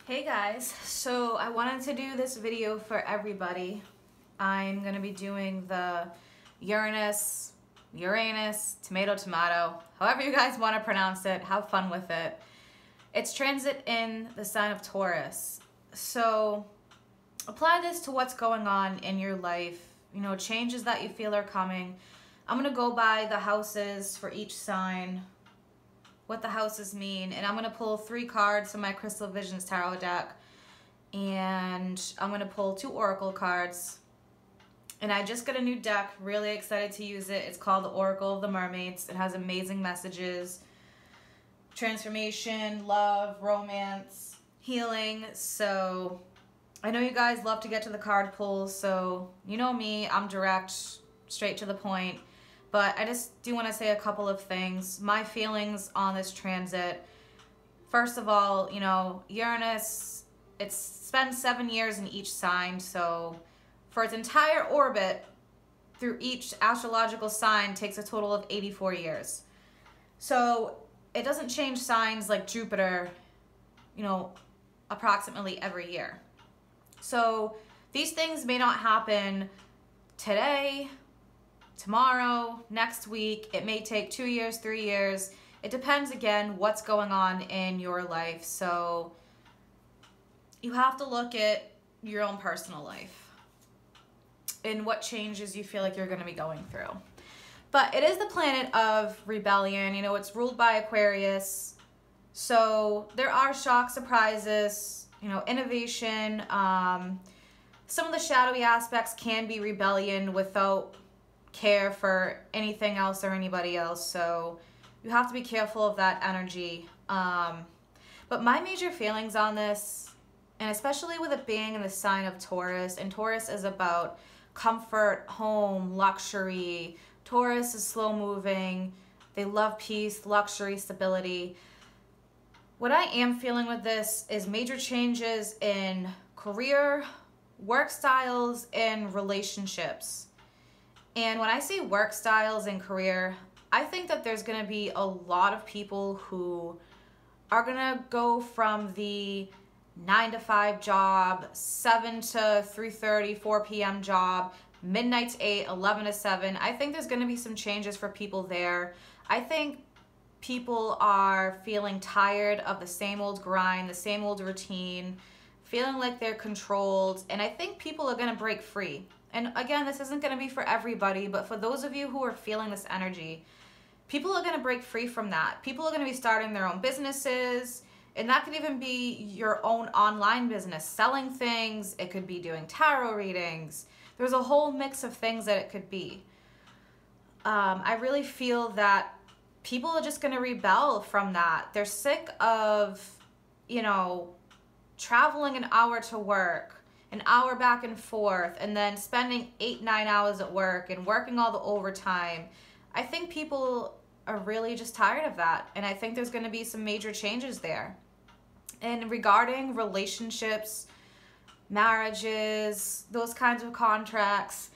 Hey guys, so I wanted to do this video for everybody. I'm going to be doing the Uranus, tomato, however you guys want to pronounce it. Have fun with it. It's transit in the sign of Taurus. So apply this to what's going on in your life, changes that you feel are coming. I'm going to go by the houses for each sign, what the houses mean, and I'm going to pull 3 cards from my Crystal Visions tarot deck, and I'm going to pull 2 oracle cards. And I just got a new deck, really excited to use it. It's called the Oracle of the Mermaids. It has amazing messages, transformation, love, romance, healing. So I know you guys love to get to the card pulls, so you know me, I'm direct, straight to the point. But I just do want to say a couple of things. My feelings on this transit. First of all, Uranus, it spends 7 years in each sign. So for its entire orbit through each astrological sign takes a total of 84 years. So it doesn't change signs like Jupiter, approximately every year. So these things may not happen today, tomorrow, next week. It may take 2 years, 3 years. It depends, again, what's going on in your life. So you have to look at your own personal life and what changes you feel like you're going to be going through. But it is the planet of rebellion. It's ruled by Aquarius. So there are shock, surprises, innovation. Some of the shadowy aspects can be rebellion without care for anything else or anybody else, so you have to be careful of that energy. But my major feelings on this, and especially with it being in the sign of Taurus, and Taurus is about comfort, home, luxury. Taurus is slow moving. They love peace, luxury, stability. What I am feeling with this is major changes in career, work styles, and relationships. And when I say work styles and career, I think that there's going to be a lot of people who are going to go from the 9-to-5 job, 7 to 3:30, 4 p.m. job, midnight to 8, 11 to 7. I think there's going to be some changes for people there. I think people are feeling tired of the same old grind, the same old routine, feeling like they're controlled. And I think people are going to break free. And again, this isn't going to be for everybody, but for those of you who are feeling this energy, people are going to break free from that. People are going to be starting their own businesses, and that could even be your own online business, selling things. It could be doing tarot readings. There's a whole mix of things that it could be. I really feel that people are just going to rebel from that. They're sick of, traveling an hour to work, an hour back and forth, and then spending 8-9 hours at work and working all the overtime. I think people are really just tired of that, and I think there's going to be some major changes there. And regarding relationships, marriages, those kinds of contracts,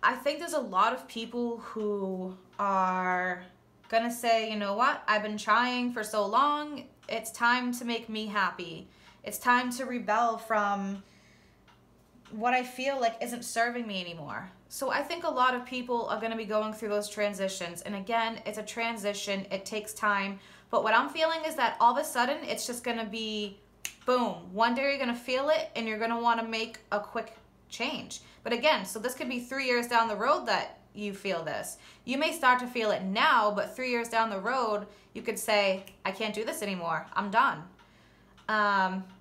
I think there's a lot of people who are going to say, you know what, I've been trying for so long, it's time to make me happy. It's time to rebel from what I feel like isn't serving me anymore. So I think a lot of people are going to be going through those transitions. And again, it's a transition. It takes time. But what I'm feeling is that all of a sudden, it's just going to be boom. One day you're going to feel it and you're going to want to make a quick change. But again, so this could be 3 years down the road that you feel this. You may start to feel it now, but 3 years down the road, you could say, I can't do this anymore. I'm done.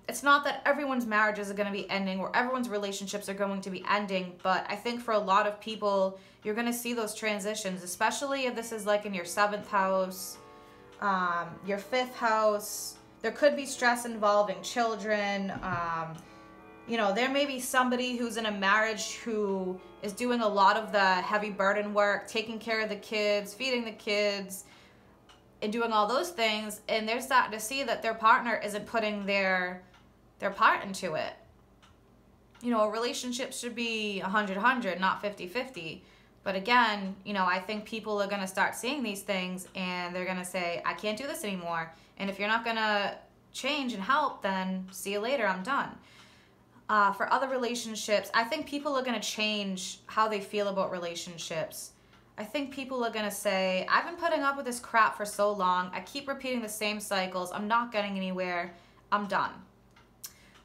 It's not that everyone's marriages are going to be ending or everyone's relationships are going to be ending, but I think for a lot of people, you're going to see those transitions, especially if this is like in your 7th house, your 5th house. There could be stress involving children. There may be somebody who's in a marriage who is doing a lot of the heavy burden work, taking care of the kids, feeding the kids, and doing all those things, and they're starting to see that their partner isn't putting their part into it. A relationship should be 100-100, not 50-50. But again, I think people are going to start seeing these things and they're going to say, I can't do this anymore. And if you're not going to change and help, then see you later, I'm done. For other relationships, I think people are going to change how they feel about relationships. I think people are going to say, I've been putting up with this crap for so long. I keep repeating the same cycles. I'm not getting anywhere. I'm done.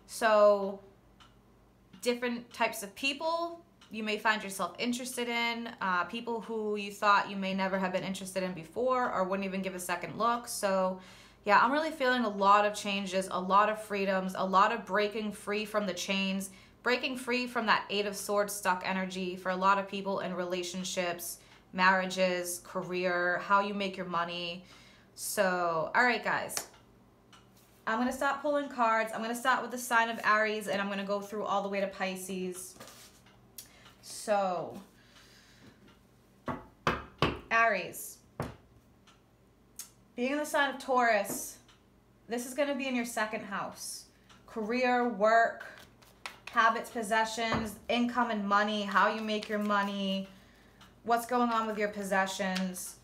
So different types of people you may find yourself interested in, people who you thought you may never have been interested in before or wouldn't even give a second look. So yeah, I'm really feeling a lot of changes, a lot of freedoms, a lot of breaking free from the chains, breaking free from that Eight of Swords stuck energy for a lot of people in relationships, marriages, career, how you make your money. So, all right, guys. I'm going to stop pulling cards. I'm going to start with the sign of Aries, and I'm going to go through all the way to Pisces. So, Aries. Being in the sign of Taurus, this is going to be in your second house. Career, work, habits, possessions, income and money, how you make your money, what's going on with your possessions.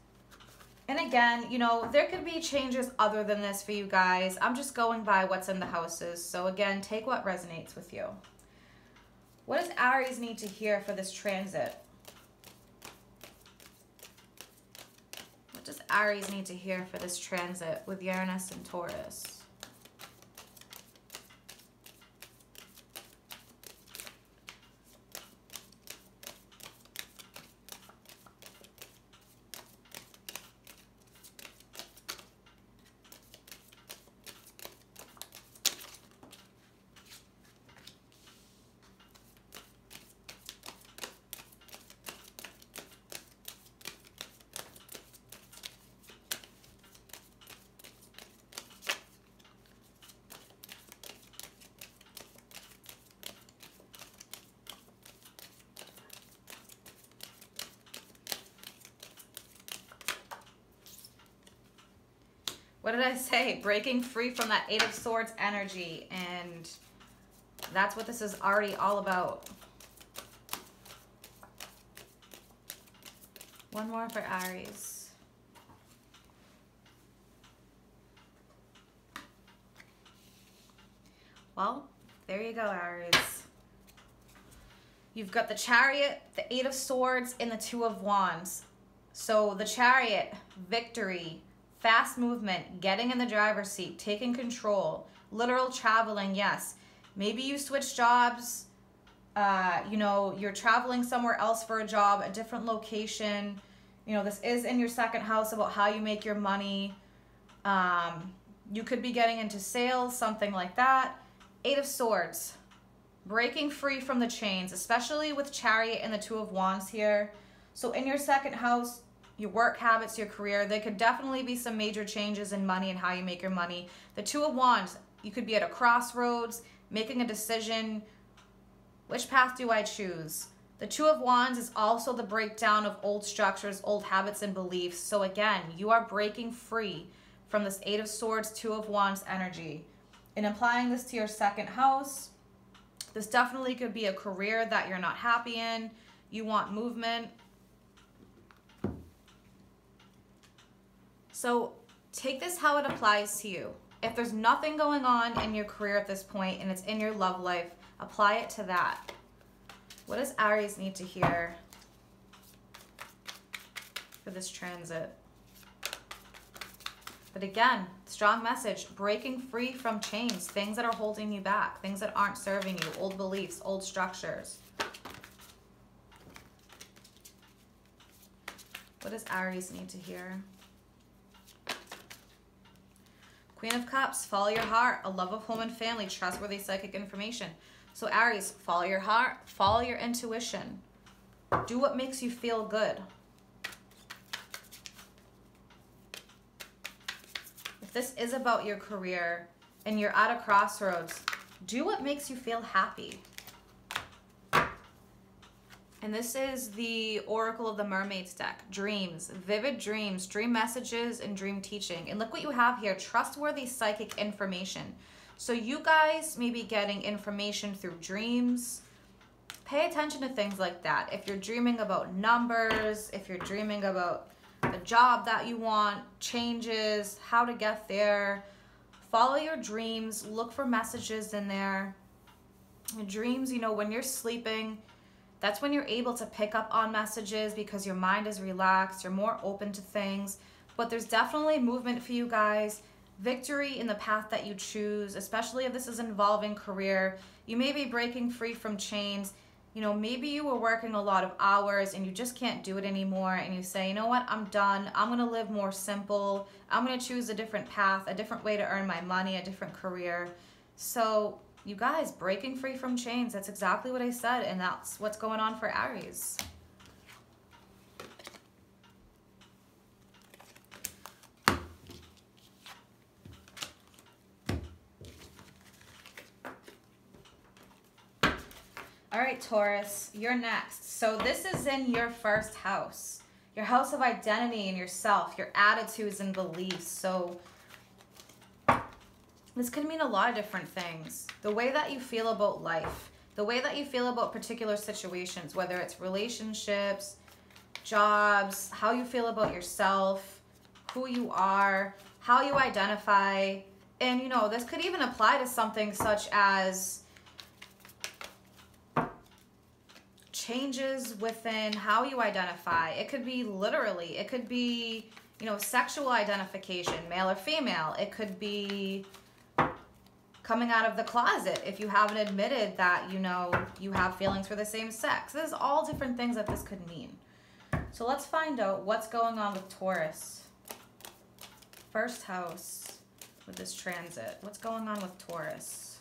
And again, you know, there could be changes other than this for you guys. I'm just going by what's in the houses. So again, take what resonates with you. What does Aries need to hear for this transit? What does Aries need to hear for this transit with Uranus and Taurus? What did I say? Breaking free from that Eight of Swords energy. And that's what this is already all about. One more for Aries. Well, there you go, Aries. You've got the Chariot, the Eight of Swords, and the Two of Wands. So the Chariot, victory, fast movement, getting in the driver's seat, taking control, literal traveling, yes. Maybe you switch jobs, you know, you're traveling somewhere else for a job, a different location. You know, this is in your second house about how you make your money. You could be getting into sales, something like that. Eight of Swords, breaking free from the chains, especially with Chariot and the Two of Wands here. So in your second house, your work habits, your career, there could definitely be some major changes in money and how you make your money. The Two of Wands, you could be at a crossroads, making a decision. Which path do I choose? The Two of Wands is also the breakdown of old structures, old habits, and beliefs. So again, you are breaking free from this Eight of Swords, Two of Wands energy. And applying this to your second house, this definitely could be a career that you're not happy in. You want movement. So take this how it applies to you. If there's nothing going on in your career at this point and it's in your love life, apply it to that. What does Aries need to hear for this transit? But again, strong message, breaking free from chains, things that are holding you back, things that aren't serving you, old beliefs, old structures. What does Aries need to hear? Queen of Cups, follow your heart, a love of home and family, trustworthy psychic information. So Aries, follow your heart, follow your intuition. Do what makes you feel good. If this is about your career and you're at a crossroads, do what makes you feel happy. And this is the Oracle of the Mermaids deck. Dreams, vivid dreams, dream messages, and dream teaching. And look what you have here, trustworthy psychic information. So you guys may be getting information through dreams. Pay attention to things like that. If you're dreaming about numbers, if you're dreaming about the job that you want, changes, how to get there, follow your dreams, look for messages in there. Your dreams, you know, when you're sleeping, that's when you're able to pick up on messages because your mind is relaxed, you're more open to things. But there's definitely movement for you guys. Victory in the path that you choose, especially if this is involving career. You may be breaking free from chains. You know, maybe you were working a lot of hours and you just can't do it anymore, and you say, you know what, I'm done. I'm going to live more simple. I'm going to choose a different path, a different way to earn my money, a different career. So you guys, breaking free from chains, that's exactly what I said, and that's what's going on for Aries. All right, Taurus, you're next. So this is in your first house, your house of identity and yourself, your attitudes and beliefs. So this could mean a lot of different things. The way that you feel about life, the way that you feel about particular situations, whether it's relationships, jobs, how you feel about yourself, who you are, how you identify. And, you know, this could even apply to something such as changes within how you identify. It could be literally, it could be, you know, sexual identification, male or female. It could be coming out of the closet if you haven't admitted that, you know, you have feelings for the same sex. There's all different things that this could mean. So let's find out what's going on with Taurus. First house with this transit. What's going on with Taurus?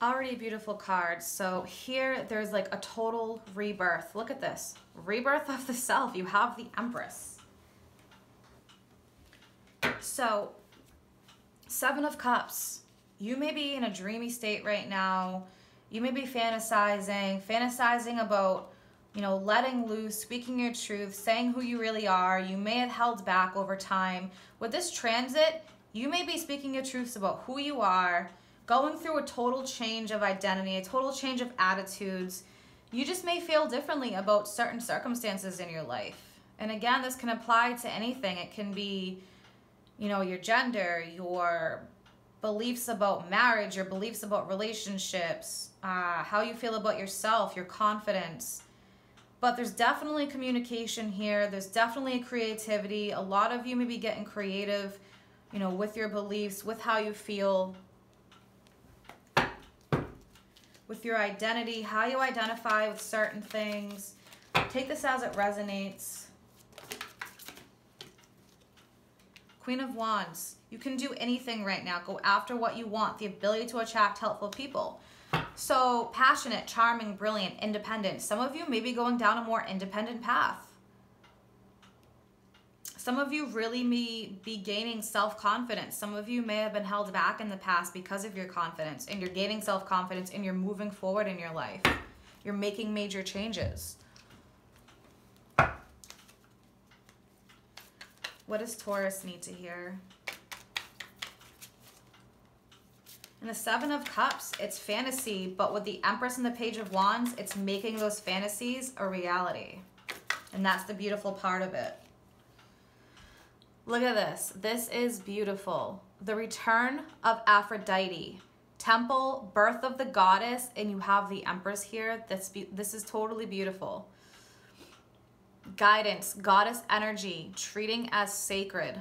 Already beautiful cards. So here there's like a total rebirth. Look at this. Rebirth of the self. You have the Empress. So 7 of Cups. You may be in a dreamy state right now. You may be fantasizing about, you know, letting loose, speaking your truth, saying who you really are. You may have held back over time. With this transit, you may be speaking your truths about who you are, going through a total change of identity, a total change of attitudes. You just may feel differently about certain circumstances in your life. And again, this can apply to anything. It can be, you know, your gender, your beliefs about marriage, your beliefs about relationships, how you feel about yourself, your confidence. But there's definitely communication here. There's definitely creativity. A lot of you may be getting creative, you know, with your beliefs, with how you feel, with your identity, how you identify with certain things. Take this as it resonates. Queen of Wands. You can do anything right now. Go after what you want. The ability to attract helpful people. So passionate, charming, brilliant, independent. Some of you may be going down a more independent path. Some of you really may be gaining self-confidence. Some of you may have been held back in the past because of your confidence, and you're gaining self-confidence and you're moving forward in your life. You're making major changes. What does Taurus need to hear? And the 7 of Cups, it's fantasy, but with the Empress and the Page of Wands, it's making those fantasies a reality. And that's the beautiful part of it. Look at this. This is beautiful. The return of Aphrodite. Temple, birth of the goddess, and you have the Empress here. This is totally beautiful. Guidance, goddess energy, treating as sacred.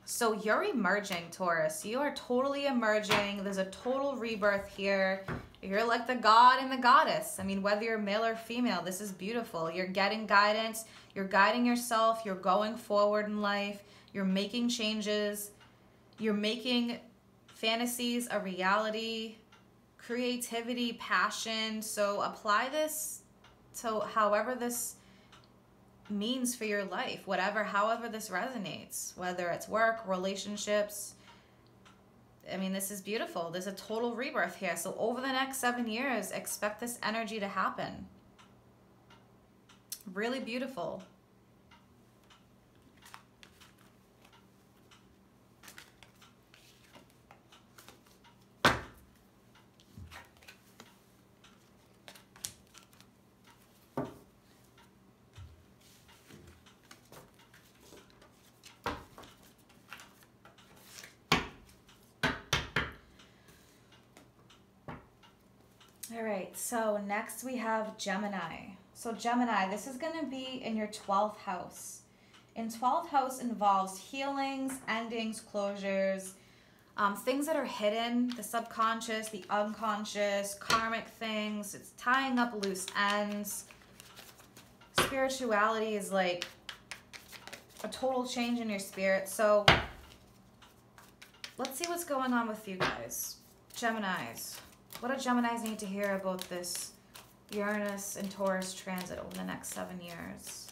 So you're emerging, Taurus. You are totally emerging. There's a total rebirth here. You're like the god and the goddess. I mean, whether you're male or female, this is beautiful. You're getting guidance. You're guiding yourself. You're going forward in life. You're making changes. You're making fantasies a reality. Creativity, passion. So apply this to however this means for your life, however this resonates, whether it's work, relationships. I mean, this is beautiful. There's a total rebirth here. So over the next 7 years, expect this energy to happen. Really beautiful. All right, so next we have Gemini. So Gemini, this is going to be in your 12th house. And 12th house involves healings, endings, closures, things that are hidden, the subconscious, the unconscious, karmic things. It's tying up loose ends. Spirituality is like a total change in your spirit. So let's see what's going on with you guys. Geminis. What do Geminis need to hear about this Uranus and Taurus transit over the next 7 years?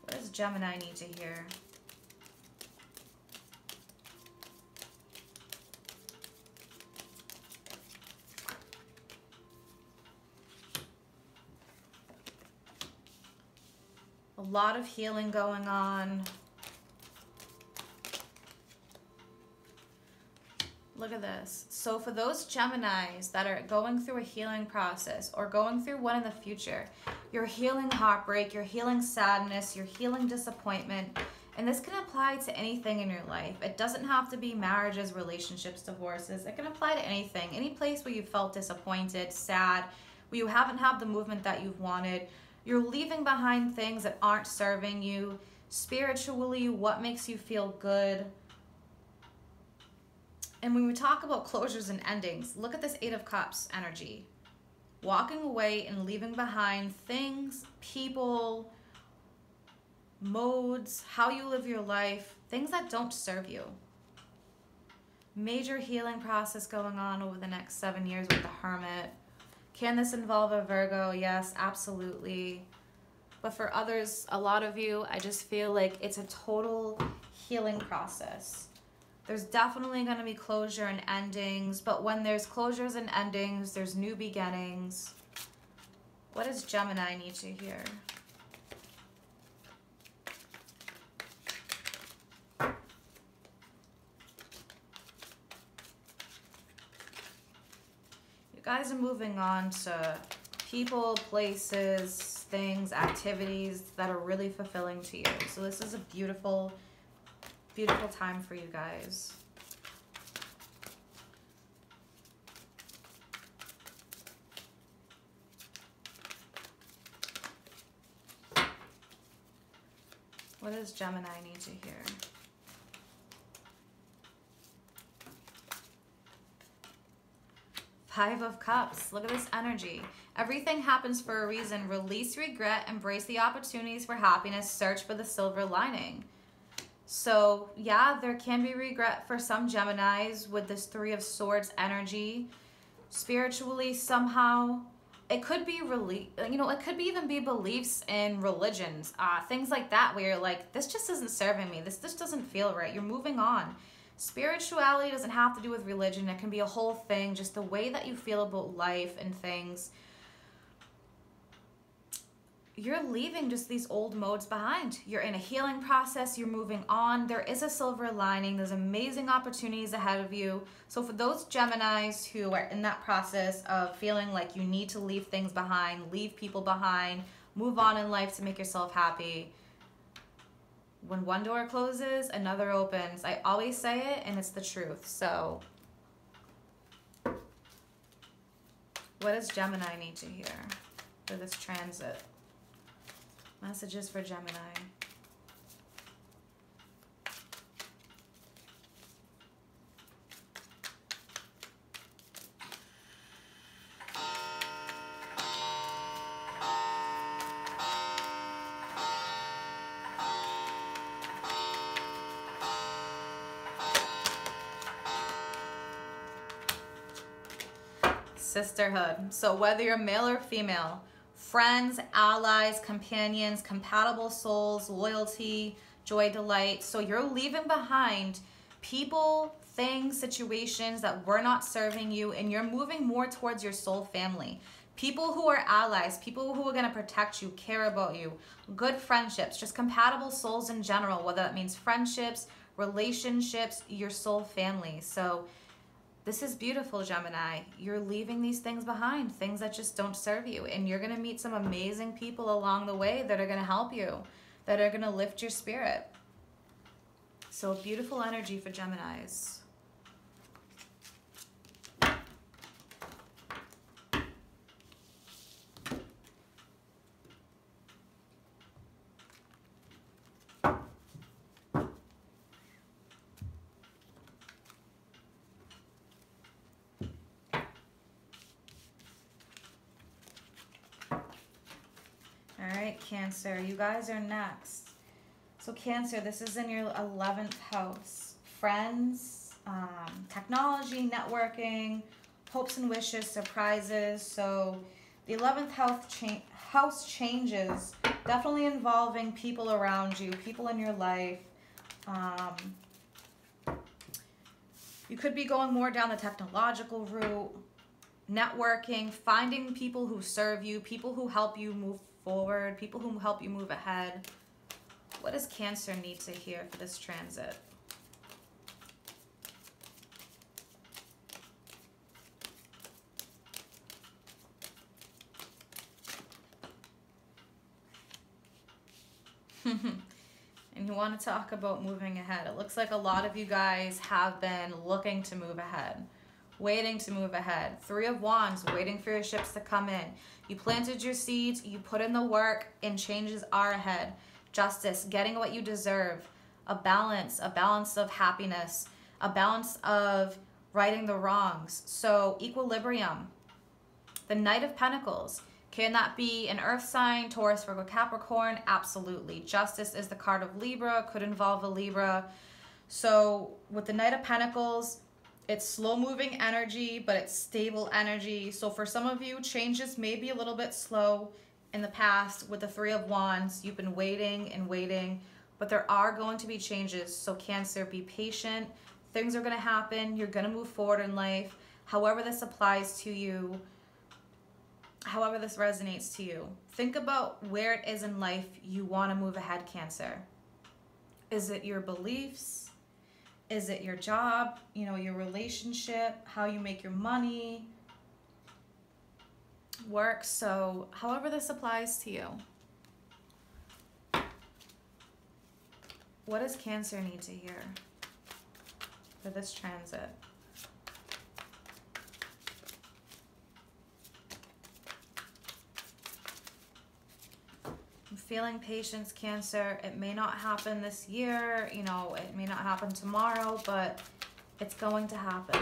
What does Gemini need to hear? A lot of healing going on. Look at this. So for those Geminis that are going through a healing process or going through one in the future, you're healing heartbreak, you're healing sadness, you're healing disappointment, and this can apply to anything in your life. It doesn't have to be marriages, relationships, divorces. It can apply to anything. Any place where you felt disappointed, sad, where you haven't had the movement that you've wanted. You're leaving behind things that aren't serving you. Spiritually, what makes you feel good? And when we talk about closures and endings, look at this 8 of Cups energy. Walking away and leaving behind things, people, modes, how you live your life, things that don't serve you. Major healing process going on over the next 7 years with the Hermit. Can this involve a Virgo? Yes, absolutely. But for others, a lot of you, I just feel like it's a total healing process. There's definitely going to be closure and endings, but when there's closures and endings, there's new beginnings. What does Gemini need to hear? You guys are moving on to people, places, things, activities that are really fulfilling to you. So this is a beautiful time for you guys. What does Gemini need to hear? Five of Cups. Look at this energy. Everything happens for a reason. Release regret, embrace the opportunities for happiness, search for the silver lining. So yeah, there can be regret for some Geminis with this 3 of Swords energy. Spiritually, somehow, it could be it could even be beliefs in religions, things like that, where you're like, this just isn't serving me. This doesn't feel right. You're moving on. Spirituality doesn't have to do with religion. It can be a whole thing, just the way that you feel about life and things. You're leaving just these old modes behind. You're in a healing process. You're moving on. There is a silver lining. There's amazing opportunities ahead of you. So for those Geminis who are in that process of feeling like you need to leave things behind, leave people behind, move on in life to make yourself happy, when one door closes, another opens. I always say it, and it's the truth. So what does Gemini need to hear for this transit? Messages for Gemini. Sisterhood. So whether you're male or female, friends, allies, companions, compatible souls, loyalty, joy, delight. So you're leaving behind people, things, situations that were not serving you, and you're moving more towards your soul family. People who are allies, people who are going to protect you, care about you, good friendships, just compatible souls in general, whether that means friendships, relationships, your soul family. So this is beautiful, Gemini. You're leaving these things behind, things that just don't serve you. And you're going to meet some amazing people along the way that are going to help you, that are going to lift your spirit. So beautiful energy for Geminis. right, Cancer, you guys are next. So Cancer, this is in your 11th house. Friends, technology, networking, hopes and wishes, surprises. So the 11th house changes, definitely involving people around you, people in your life. You could be going more down the technological route, networking, finding people who serve you, people who help you move forward, people who help you move ahead. What does Cancer need to hear for this transit? And you want to talk about moving ahead. It looks like a lot of you guys have been looking to move ahead, waiting to move ahead. 3 of Wands, waiting for your ships to come in. You planted your seeds, you put in the work, and changes are ahead. Justice, getting what you deserve. A balance of happiness, a balance of righting the wrongs. So equilibrium. The Knight of Pentacles. Can that be an earth sign, Taurus, Virgo, Capricorn? Absolutely. Justice is the card of Libra, could involve a Libra. So with the Knight of Pentacles, it's slow-moving energy, but it's stable energy. So for some of you, changes may be a little bit slow in the past. With the 3 of Wands, you've been waiting and waiting, but there are going to be changes. So Cancer, be patient. Things are going to happen. You're going to move forward in life. However this applies to you, however this resonates to you, think about where it is in life you want to move ahead, Cancer. Is it your beliefs? Is it your job? You know, your relationship, how you make your money, work? So however this applies to you. What does Cancer need to hear for this transit? I'm feeling patience, Cancer. It may not happen this year, you know, it may not happen tomorrow, but it's going to happen.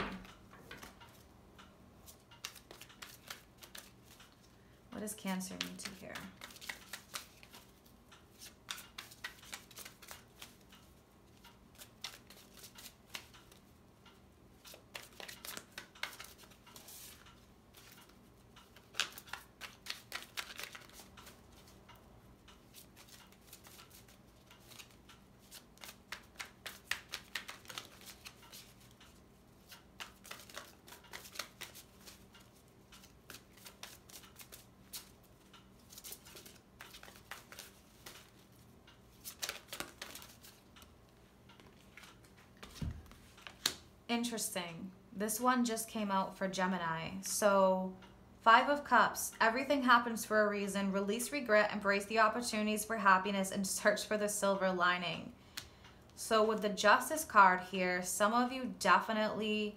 What does Cancer need to hear? Interesting. This one just came out for Gemini. So 5 of Cups. Everything happens for a reason. Release regret, embrace the opportunities for happiness, and search for the silver lining. So with the Justice card here, some of you definitely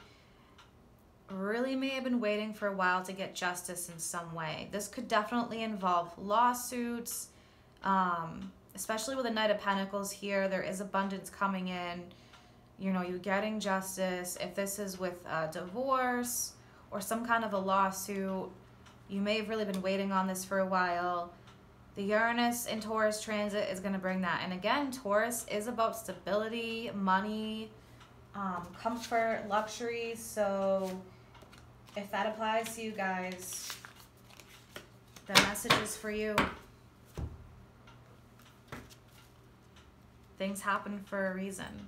really may have been waiting for a while to get justice in some way. This could definitely involve lawsuits, especially with the Knight of Pentacles here. There is abundance coming in. You know, you're getting justice. If this is with a divorce or some kind of a lawsuit, you may have really been waiting on this for a while. The Uranus in Taurus transit is going to bring that. And again, Taurus is about stability, money, comfort, luxury. So if that applies to you guys, the message is for you. Things happen for a reason.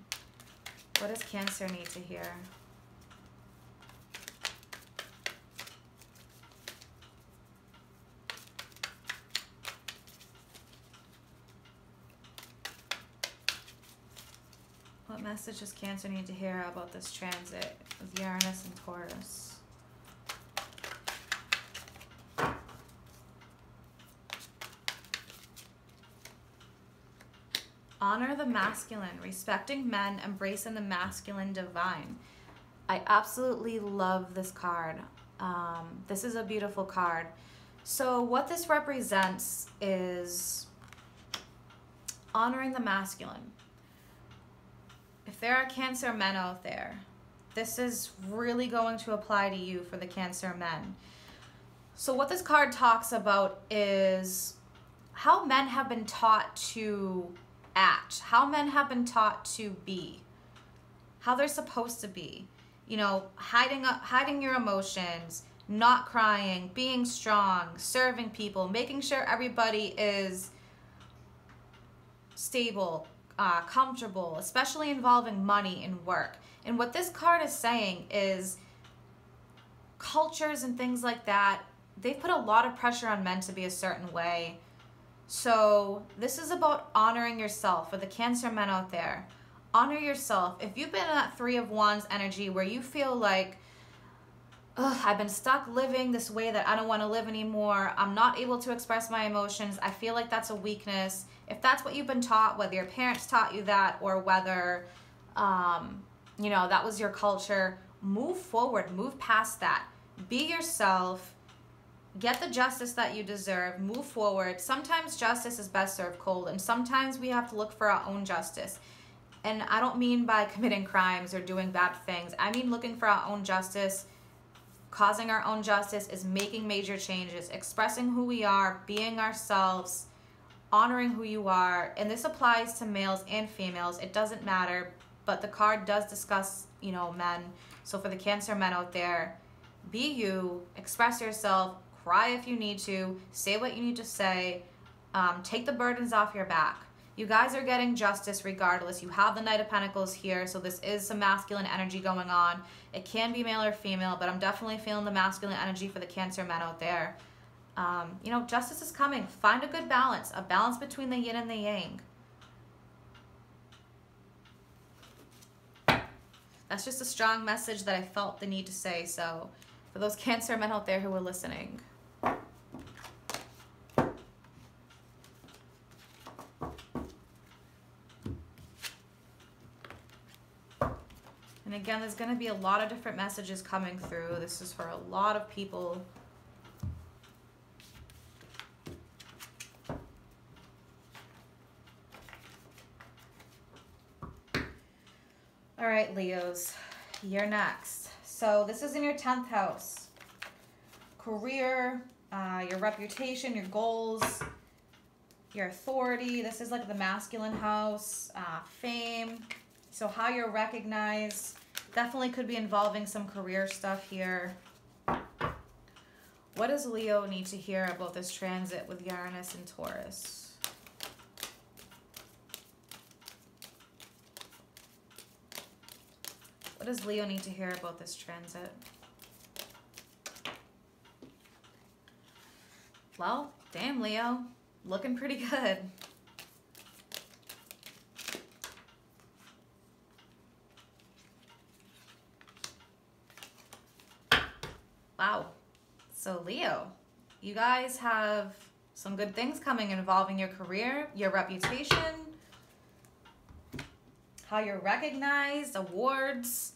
What does Cancer need to hear? What message does Cancer need to hear about this transit with Uranus and Taurus? Honor the masculine, respecting men, embracing the masculine divine. I absolutely love this card. This is a beautiful card. So what this represents is honoring the masculine. If there are Cancer men out there, this is really going to apply to you for the Cancer men. So what this card talks about is how men have been taught to act, how men have been taught to be, how they're supposed to be. You know, hiding your emotions, not crying, being strong, serving people, making sure everybody is stable, comfortable, especially involving money and work. And what this card is saying is cultures and things like that, they put a lot of pressure on men to be a certain way. So this is about honoring yourself. For the Cancer men out there, honor yourself. If you've been in that Three of Wands energy where you feel like, ugh, I've been stuck living this way that I don't want to live anymore, I'm not able to express my emotions, I feel like that's a weakness. If that's what you've been taught, whether your parents taught you that or whether, you know, that was your culture, move forward, move past that. Be yourself. Get the justice that you deserve. Move forward. Sometimes justice is best served cold, and sometimes we have to look for our own justice. And I don't mean by committing crimes or doing bad things. I mean looking for our own justice. Causing our own justice is making major changes, expressing who we are, being ourselves, honoring who you are. And this applies to males and females. It doesn't matter, but the card does discuss, you know, men. So for the Cancer men out there, be you, express yourself, cry if you need to, say what you need to say, take the burdens off your back. You guys are getting justice regardless. You have the Knight of Pentacles here, so this is some masculine energy going on. It can be male or female, but I'm definitely feeling the masculine energy for the Cancer men out there. You know, justice is coming. Find a good balance, a balance between the yin and the yang. That's just a strong message that I felt the need to say, so for those Cancer men out there who are listening. And again, there's going to be a lot of different messages coming through. This is for a lot of people. All right, Leos, you're next. So this is in your 10th house. Career, your reputation, your goals, your authority. This is like the masculine house, fame. So how you're recognized. Definitely could be involving some career stuff here. What does Leo need to hear about this transit with Uranus and Taurus? What does Leo need to hear about this transit? Well, damn, Leo. Looking pretty good. Wow. So Leo, you guys have some good things coming involving your career, your reputation, how you're recognized, awards,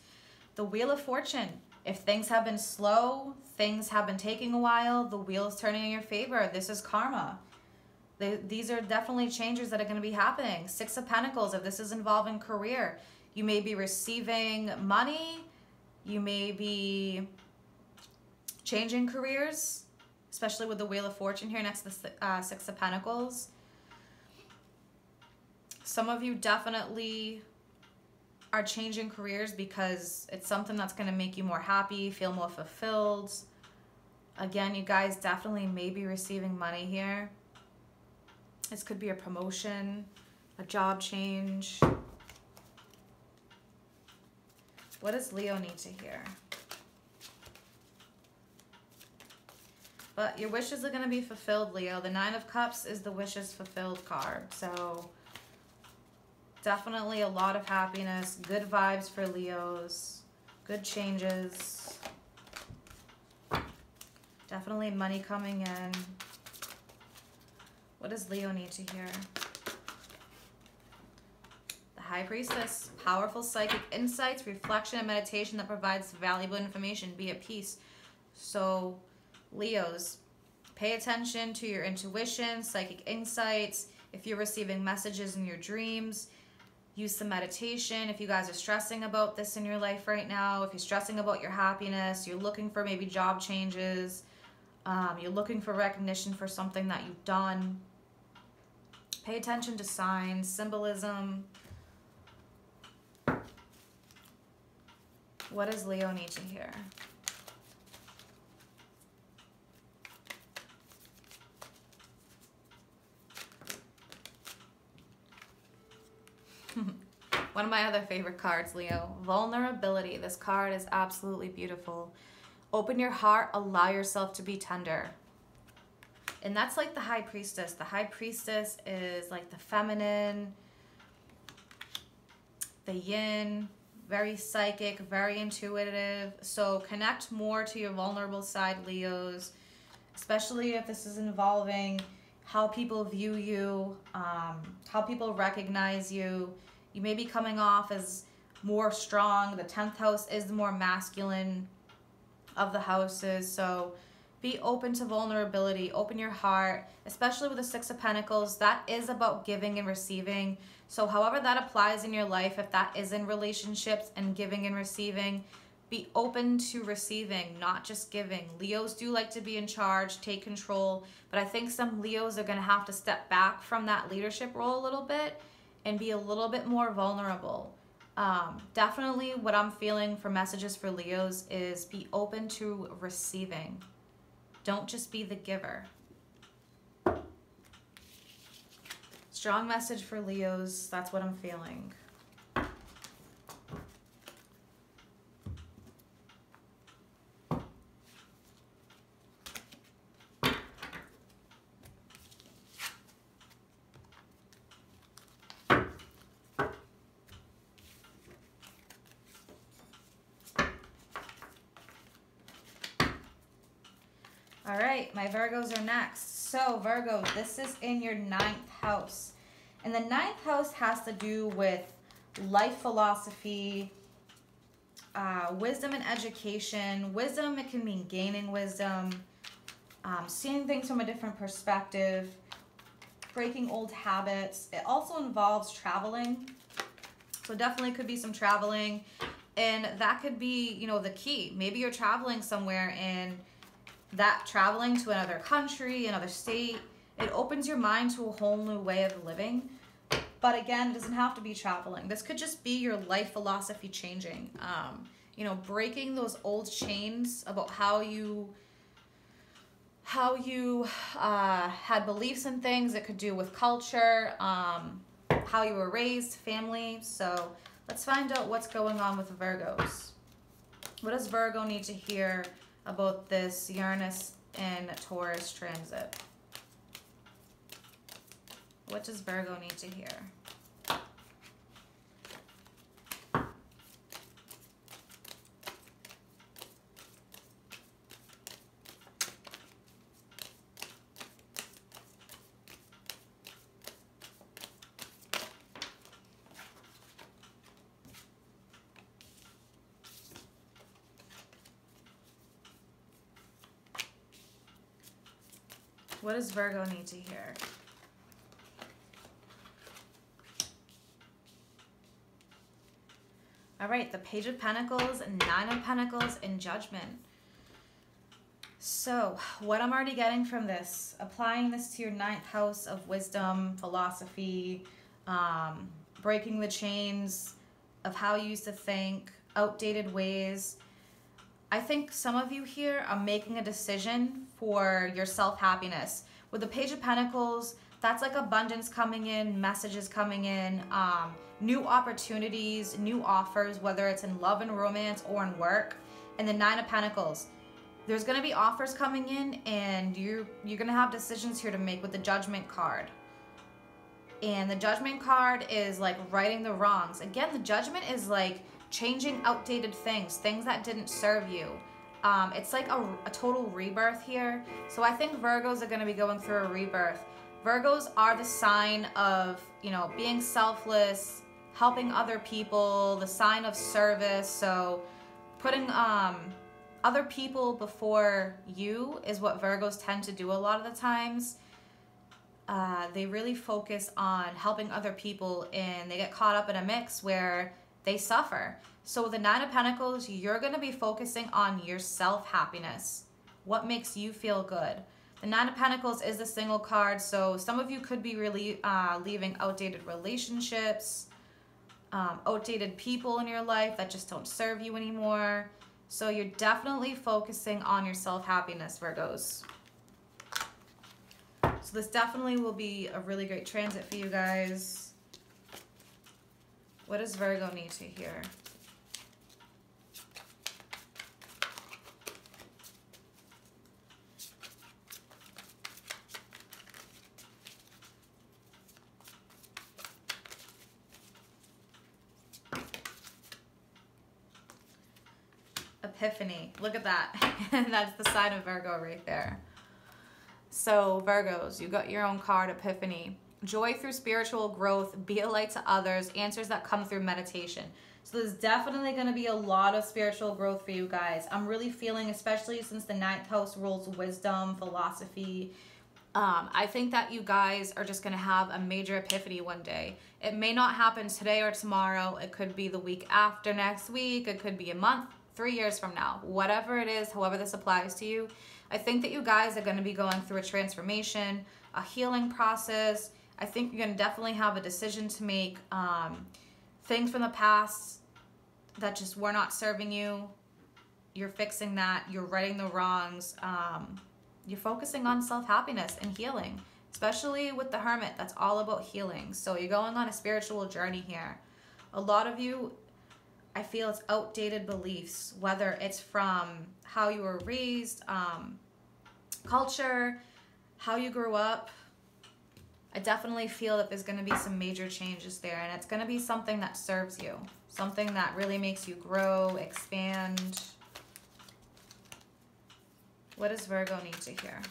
the Wheel of Fortune. If things have been slow, things have been taking a while, the wheel is turning in your favor. This is karma. These are definitely changes that are going to be happening. Six of Pentacles, if this is involving career, you may be receiving money, you may be changing careers, especially with the Wheel of Fortune here next to the Six of Pentacles. Some of you definitely are changing careers because it's something that's going to make you more happy, feel more fulfilled. Again, you guys definitely may be receiving money here. This could be a promotion, a job change. What does Leo need to hear? But your wishes are going to be fulfilled, Leo. The Nine of Cups is the wishes fulfilled card. So definitely a lot of happiness, good vibes for Leos, good changes. Definitely money coming in. What does Leo need to hear? The High Priestess, powerful psychic insights, reflection, and meditation that provides valuable information. Be at peace. So Leos, pay attention to your intuition, psychic insights. If you're receiving messages in your dreams, use some meditation. If you guys are stressing about this in your life right now, if you're stressing about your happiness, you're looking for maybe job changes, you're looking for recognition for something that you've done, Pay attention to signs, symbolism. What does Leo need to hear? One of my other favorite cards, Leo. Vulnerability. This card is absolutely beautiful. Open your heart, allow yourself to be tender. And that's like the High Priestess. The High Priestess is like the feminine, the yin, very psychic, very intuitive. So connect more to your vulnerable side, Leos, especially if this is involving how people view you, how people recognize you. You may be coming off as more strong. The 10th house is the more masculine of the houses. So be open to vulnerability. Open your heart, especially with the 6 of Pentacles. That is about giving and receiving. So however that applies in your life, if that is in relationships and giving and receiving, be open to receiving, not just giving. Leos do like to be in charge, take control. But I think some Leos are going to have to step back from that leadership role a little bit and be a little bit more vulnerable. Definitely what I'm feeling for messages for Leos is be open to receiving. Don't just be the giver. Strong message for Leos. That's what I'm feeling. All right, my Virgos are next. So Virgo, this is in your 9th house. And the 9th house has to do with life philosophy, wisdom and education. Wisdom, it can mean gaining wisdom, seeing things from a different perspective, breaking old habits. It also involves traveling. So definitely could be some traveling. And that could be, you know, the key. Maybe you're traveling somewhere and that traveling to another country, another state, it opens your mind to a whole new way of living. But again, it doesn't have to be traveling. This could just be your life philosophy changing. You know, breaking those old chains about how you had beliefs in things. It could do with culture, how you were raised, family. So let's find out what's going on with Virgos. What does Virgo need to hear about this Uranus and Taurus transit? What does Virgo need to hear? What does Virgo need to hear? All right, the Page of Pentacles, 9 of Pentacles, and Judgment. So, what I'm already getting from this, applying this to your 9th house of wisdom, philosophy, breaking the chains of how you used to think, outdated ways. I think some of you here are making a decision for your self-happiness. With the Page of Pentacles, that's like abundance coming in, messages coming in, new opportunities, new offers, whether it's in love and romance or in work. And the 9 of Pentacles, there's going to be offers coming in, and you're going to have decisions here to make with the Judgment card. And the Judgment card is like righting the wrongs. Again, the Judgment is like changing outdated things, things that didn't serve you. It's like a total rebirth here. So I think Virgos are going to be going through a rebirth. Virgos are the sign of, you know, being selfless, helping other people, the sign of service. So putting other people before you is what Virgos tend to do a lot of the times. They really focus on helping other people, and they get caught up in a mix where they suffer. So with the 9 of Pentacles, you're going to be focusing on your self-happiness. What makes you feel good? The Nine of Pentacles is the single card, so some of you could be really leaving outdated relationships, outdated people in your life that just don't serve you anymore. So you're definitely focusing on your self-happiness, Virgos. So this definitely will be a really great transit for you guys. What does Virgo need to hear? Epiphany. Look at that. That's the sign of Virgo right there. So Virgos, you got your own card, Epiphany. Joy through spiritual growth, be a light to others, answers that come through meditation. So there's definitely going to be a lot of spiritual growth for you guys. I'm really feeling, especially since the 9th house rules wisdom, philosophy, I think that you guys are just going to have a major epiphany one day. It may not happen today or tomorrow. It could be the week after next week. It could be a month, 3 years from now. Whatever it is, however this applies to you, I think that you guys are going to be going through a transformation, a healing process. I think you're going to definitely have a decision to make. Things from the past that just were not serving you, you're fixing that. You're righting the wrongs. You're focusing on self-happiness and healing, especially with the Hermit. That's all about healing. So you're going on a spiritual journey here. A lot of you, I feel it's outdated beliefs, whether it's from how you were raised, culture, how you grew up. I definitely feel that there's going to be some major changes there, and it's going to be something that serves you, something that really makes you grow, expand. What does Virgo need to hear?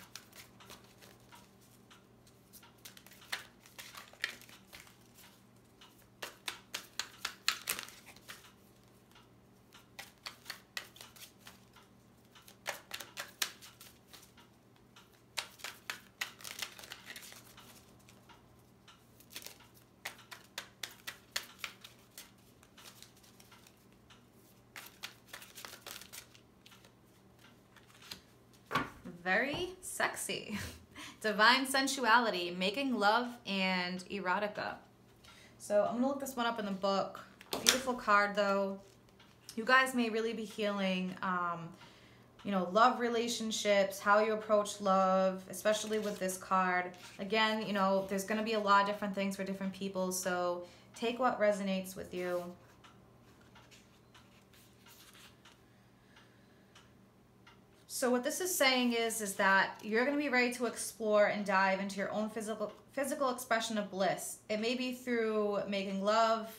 Very sexy. Divine sensuality, making love, and erotica. So I'm gonna look this one up in the book. Beautiful card though. You guys may really be healing, you know, love relationships, how you approach love, especially with this card. Again, you know, there's gonna be a lot of different things for different people, so take what resonates with you. So what this is saying is that you're going to be ready to explore and dive into your own physical expression of bliss. It may be through making love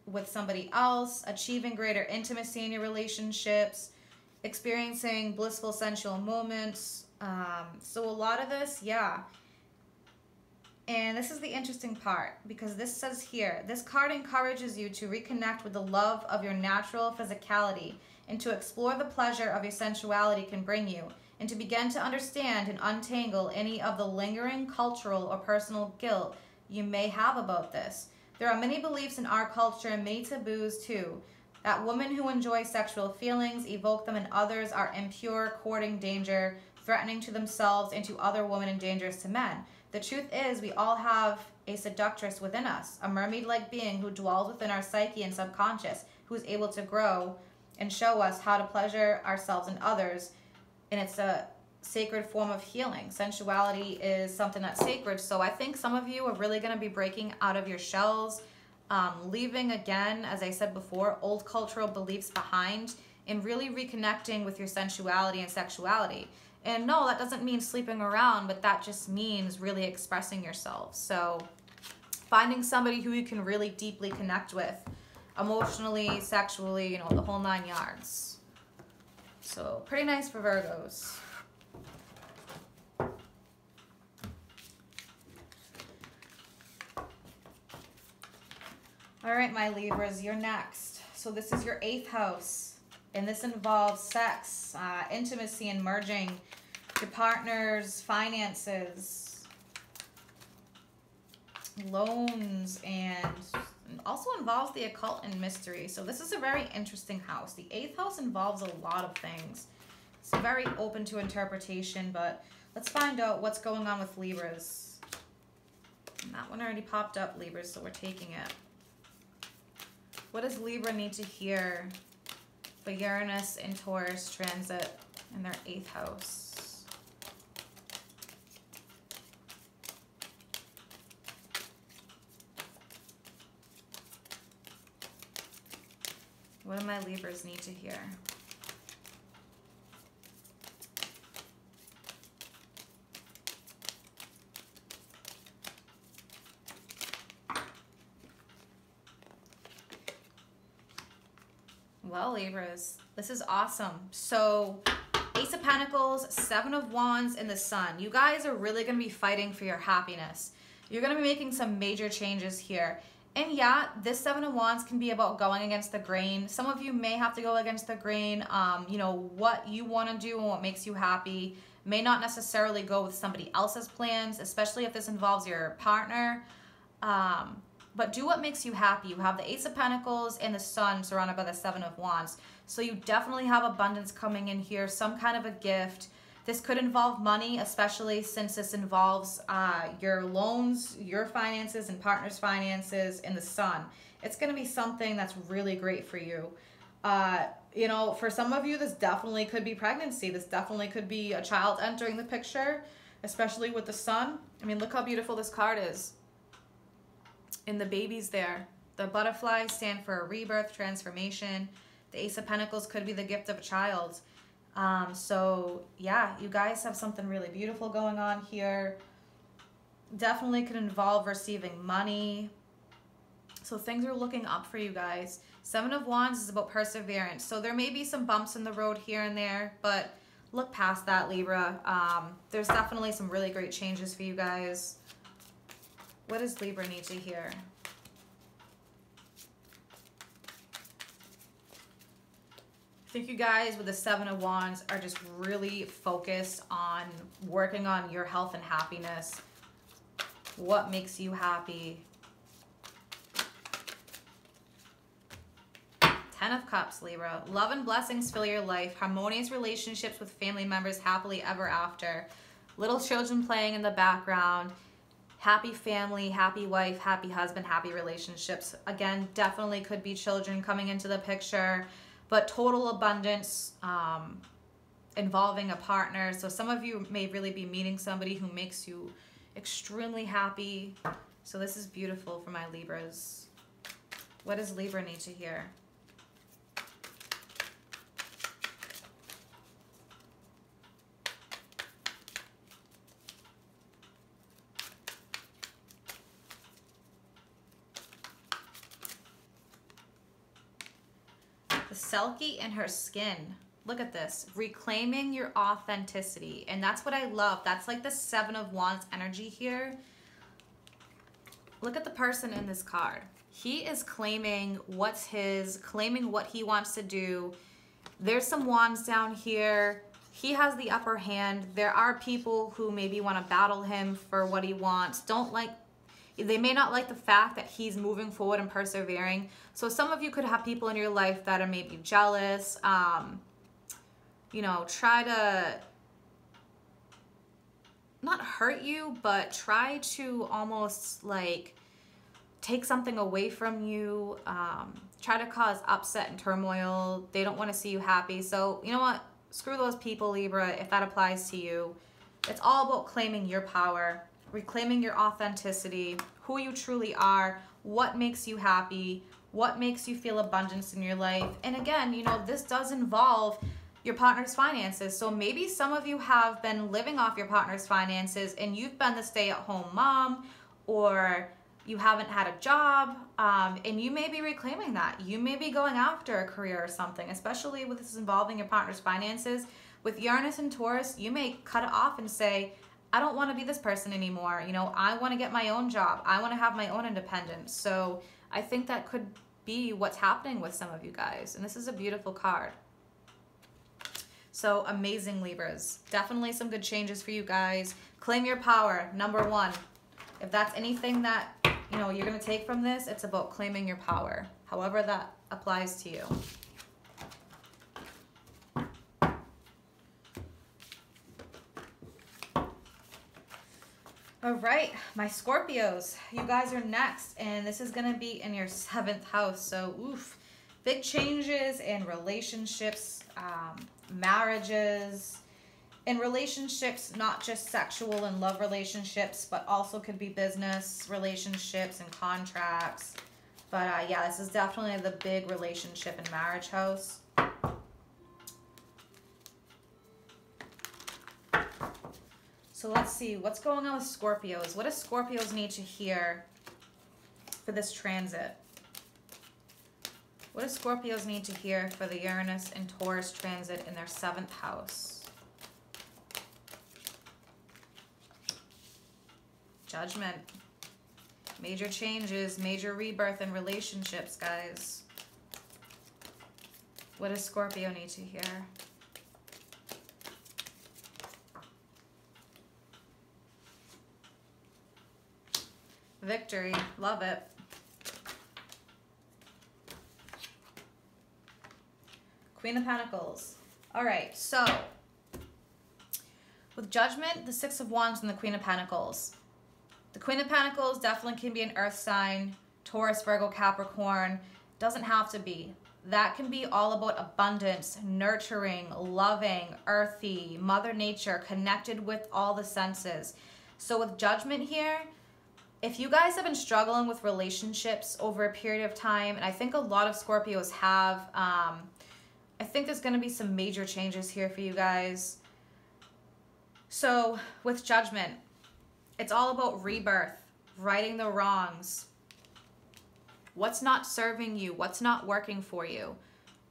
with somebody else, achieving greater intimacy in your relationships, experiencing blissful sensual moments. So a lot of this, yeah. And this is the interesting part, because this says here, this card encourages you to reconnect with the love of your natural physicality, and to explore the pleasure of your sensuality can bring you, and to begin to understand and untangle any of the lingering cultural or personal guilt you may have about this. There are many beliefs in our culture and many taboos too, that women who enjoy sexual feelings, evoke them in others, are impure, courting danger, threatening to themselves and to other women, and dangerous to men. The truth is, we all have a seductress within us, a mermaid-like being who dwells within our psyche and subconscious, who is able to grow and show us how to pleasure ourselves and others, and it's a sacred form of healing. Sensuality is something that's sacred, so I think some of you are really going to be breaking out of your shells, leaving, again, as I said before, old cultural beliefs behind, and really reconnecting with your sensuality and sexuality. And no, that doesn't mean sleeping around, but that just means really expressing yourself. So finding somebody who you can really deeply connect with, emotionally, sexually, you know, the whole 9 yards. So pretty nice for Virgos. All right, my Libras, you're next. So this is your 8th house, and this involves sex, intimacy, and merging your partner's finances, loans, and also involves the occult and mystery. So this is a very interesting house. The 8th house involves a lot of things. It's very open to interpretation, but Let's find out what's going on with Libras. And that one already popped up, Libras, so we're taking it. What does Libra need to hear for Uranus and Taurus transit in their 8th house? What do my Libras need to hear? Well, Libras, this is awesome. So, Ace of Pentacles, 7 of Wands, and the Sun. You guys are really going to be fighting for your happiness. You're going to be making some major changes here. And yeah, this 7 of Wands can be about going against the grain. Some of you may have to go against the grain. You know, what you want to do and what makes you happy may not necessarily go with somebody else's plans, especially if this involves your partner. But do what makes you happy. You have the Ace of Pentacles and the Sun surrounded by the 7 of Wands. So you definitely have abundance coming in here, some kind of a gift. This could involve money, especially since this involves your loans, your finances, and partner's finances, and the Sun. It's going to be something that's really great for you. You know, for some of you, this definitely could be pregnancy. This definitely could be a child entering the picture, especially with the Sun. I mean, look how beautiful this card is. And the babies there. The butterflies stand for a rebirth, transformation. The Ace of Pentacles could be the gift of a child. So yeah, you guys have something really beautiful going on here. Definitely could involve receiving money. So things are looking up for you guys. 7 of Wands is about perseverance. So there may be some bumps in the road here and there, but look past that, Libra. There's definitely some really great changes for you guys. What does Libra need to hear? I think you guys with the 7 of Wands are just really focused on working on your health and happiness. What makes you happy? 10 of Cups, Libra. Love and blessings fill your life. Harmonious relationships with family members happily ever after. Little children playing in the background. Happy family, happy wife, happy husband, happy relationships. Again, definitely could be children coming into the picture, but total abundance involving a partner. So some of you may really be meeting somebody who makes you extremely happy. So this is beautiful for my Libras. What does Libra need to hear? The Selkie in her skin. Look at this. Reclaiming your authenticity. And that's what I love. That's like the 7 of Wands energy here. Look at the person in this card. He is claiming what's his, claiming what he wants to do. There's some wands down here. He has the upper hand. There are people who maybe want to battle him for what he wants. They may not like the fact that he's moving forward and persevering. So some of you could have people in your life that are maybe jealous, you know, try to not hurt you, but try to almost like take something away from you, try to cause upset and turmoil. They don't want to see you happy. So you know what? Screw those people, Libra, if that applies to you. It's all about claiming your power, reclaiming your authenticity, who you truly are, what makes you happy, what makes you feel abundance in your life. And again, you know, this does involve your partner's finances. So maybe some of you have been living off your partner's finances and you've been the stay-at-home mom, or you haven't had a job, and you may be reclaiming that. You may be going after a career or something, especially with this involving your partner's finances. With Uranus and Taurus, you may cut it off and say, I don't want to be this person anymore. You know, I want to get my own job. I want to have my own independence. So I think that could be what's happening with some of you guys. And this is a beautiful card. So amazing, Libras. Definitely some good changes for you guys. Claim your power, number 1. If that's anything that, you know, you're going to take from this, it's about claiming your power, however that applies to you. All right, my Scorpios, you guys are next, and this is going to be in your 7th house. So, oof, big changes in relationships, marriages, in relationships, not just sexual and love relationships, but also could be business relationships and contracts. But yeah, this is definitely the big relationship and marriage house. So let's see, what's going on with Scorpios? What do Scorpios need to hear for this transit? What do Scorpios need to hear for the Uranus and Taurus transit in their 7th house? Judgment. Major changes, major rebirth in relationships, guys. What does Scorpio need to hear? Victory. Love it. Queen of Pentacles. All right, so with Judgment, the 6 of Wands, and the Queen of Pentacles. The Queen of Pentacles definitely can be an earth sign. Taurus, Virgo, Capricorn. Doesn't have to be. That can be all about abundance, nurturing, loving, earthy, Mother Nature, connected with all the senses. So with Judgment here, if you guys have been struggling with relationships over a period of time, and I think a lot of Scorpios have, I think there's going to be some major changes here for you guys. So with Judgment, it's all about rebirth, righting the wrongs. What's not serving you? What's not working for you?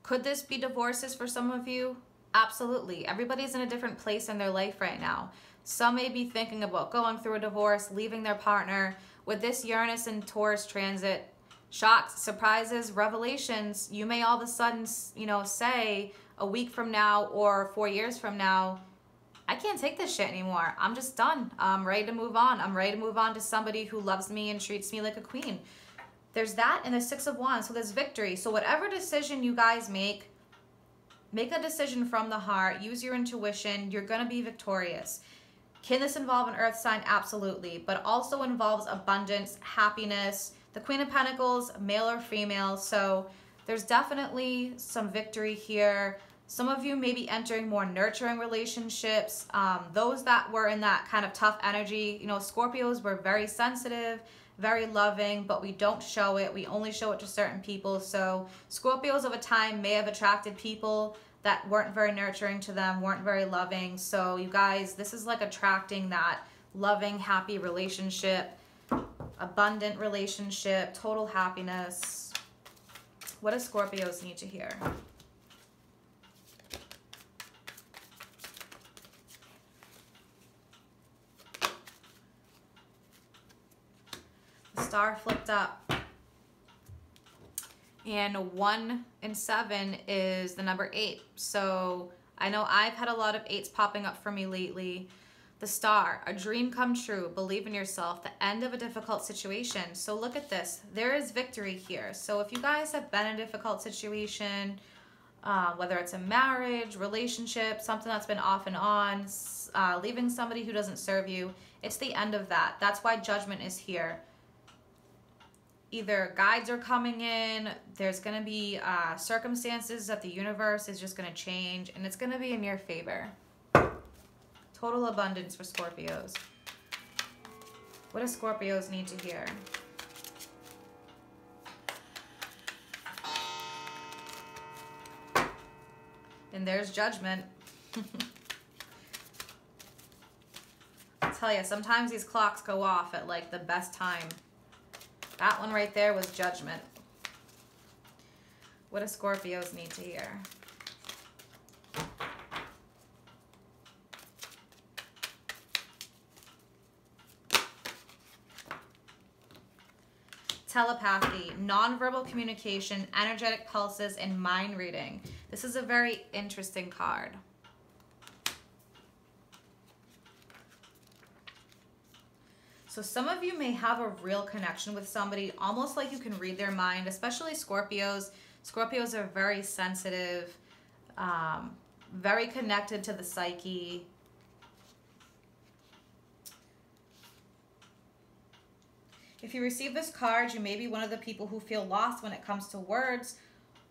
Could this be divorces for some of you? Absolutely. Everybody's in a different place in their life right now. Some may be thinking about going through a divorce, leaving their partner. With this Uranus and Taurus transit, shocks, surprises, revelations, you may all of a sudden, you know, say a week from now or 4 years from now, I can't take this shit anymore. I'm just done. I'm ready to move on. I'm ready to move on to somebody who loves me and treats me like a queen. There's that and the 6 of Wands, so there's victory. So whatever decision you guys make a decision from the heart. Use your intuition. You're going to be victorious. Can this involve an earth sign? Absolutely. But also involves abundance, happiness. The Queen of Pentacles, male or female. So there's definitely some victory here. Some of you may be entering more nurturing relationships. Those that were in that kind of tough energy, you know, Scorpios were very sensitive, very loving, but we don't show it. We only show it to certain people. So Scorpios of a time may have attracted people that weren't very nurturing to them, weren't very loving. So you guys, this is like attracting that loving, happy relationship, abundant relationship, total happiness. What do Scorpios need to hear? The star flipped up. And 1 and 7 is the number 8. So I know I've had a lot of 8s popping up for me lately. The star, a dream come true, believe in yourself, the end of a difficult situation. So look at this, there is victory here. So if you guys have been in a difficult situation, whether it's a marriage, relationship, something that's been off and on, leaving somebody who doesn't serve you, it's the end of that. That's why Judgment is here. Either guides are coming in, there's going to be circumstances that the universe is just going to change, and it's going to be in your favor. Total abundance for Scorpios. What do Scorpios need to hear? And there's Judgment. I'll tell you, sometimes these clocks go off at like the best time. That one right there was Judgment. What do Scorpios need to hear? Telepathy, nonverbal communication, energetic pulses, and mind reading. This is a very interesting card. So some of you may have a real connection with somebody, almost like you can read their mind, especially Scorpios. Scorpios are very sensitive, very connected to the psyche. If you receive this card, you may be one of the people who feel lost when it comes to words,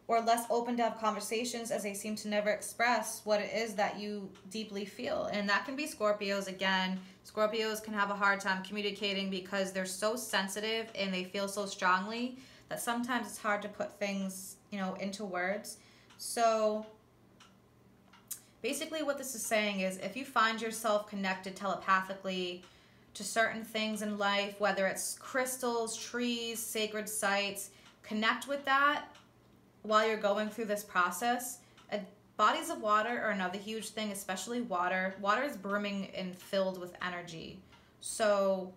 or less open to have conversations as they seem to never express what it is that you deeply feel. And that can be Scorpios again. Scorpios can have a hard time communicating because they're so sensitive and they feel so strongly that sometimes it's hard to put things, you know, into words. So basically what this is saying is if you find yourself connected telepathically to certain things in life, whether it's crystals, trees, sacred sites, connect with that while you're going through this process. Bodies of water are another huge thing, especially water. Water is brimming and filled with energy. So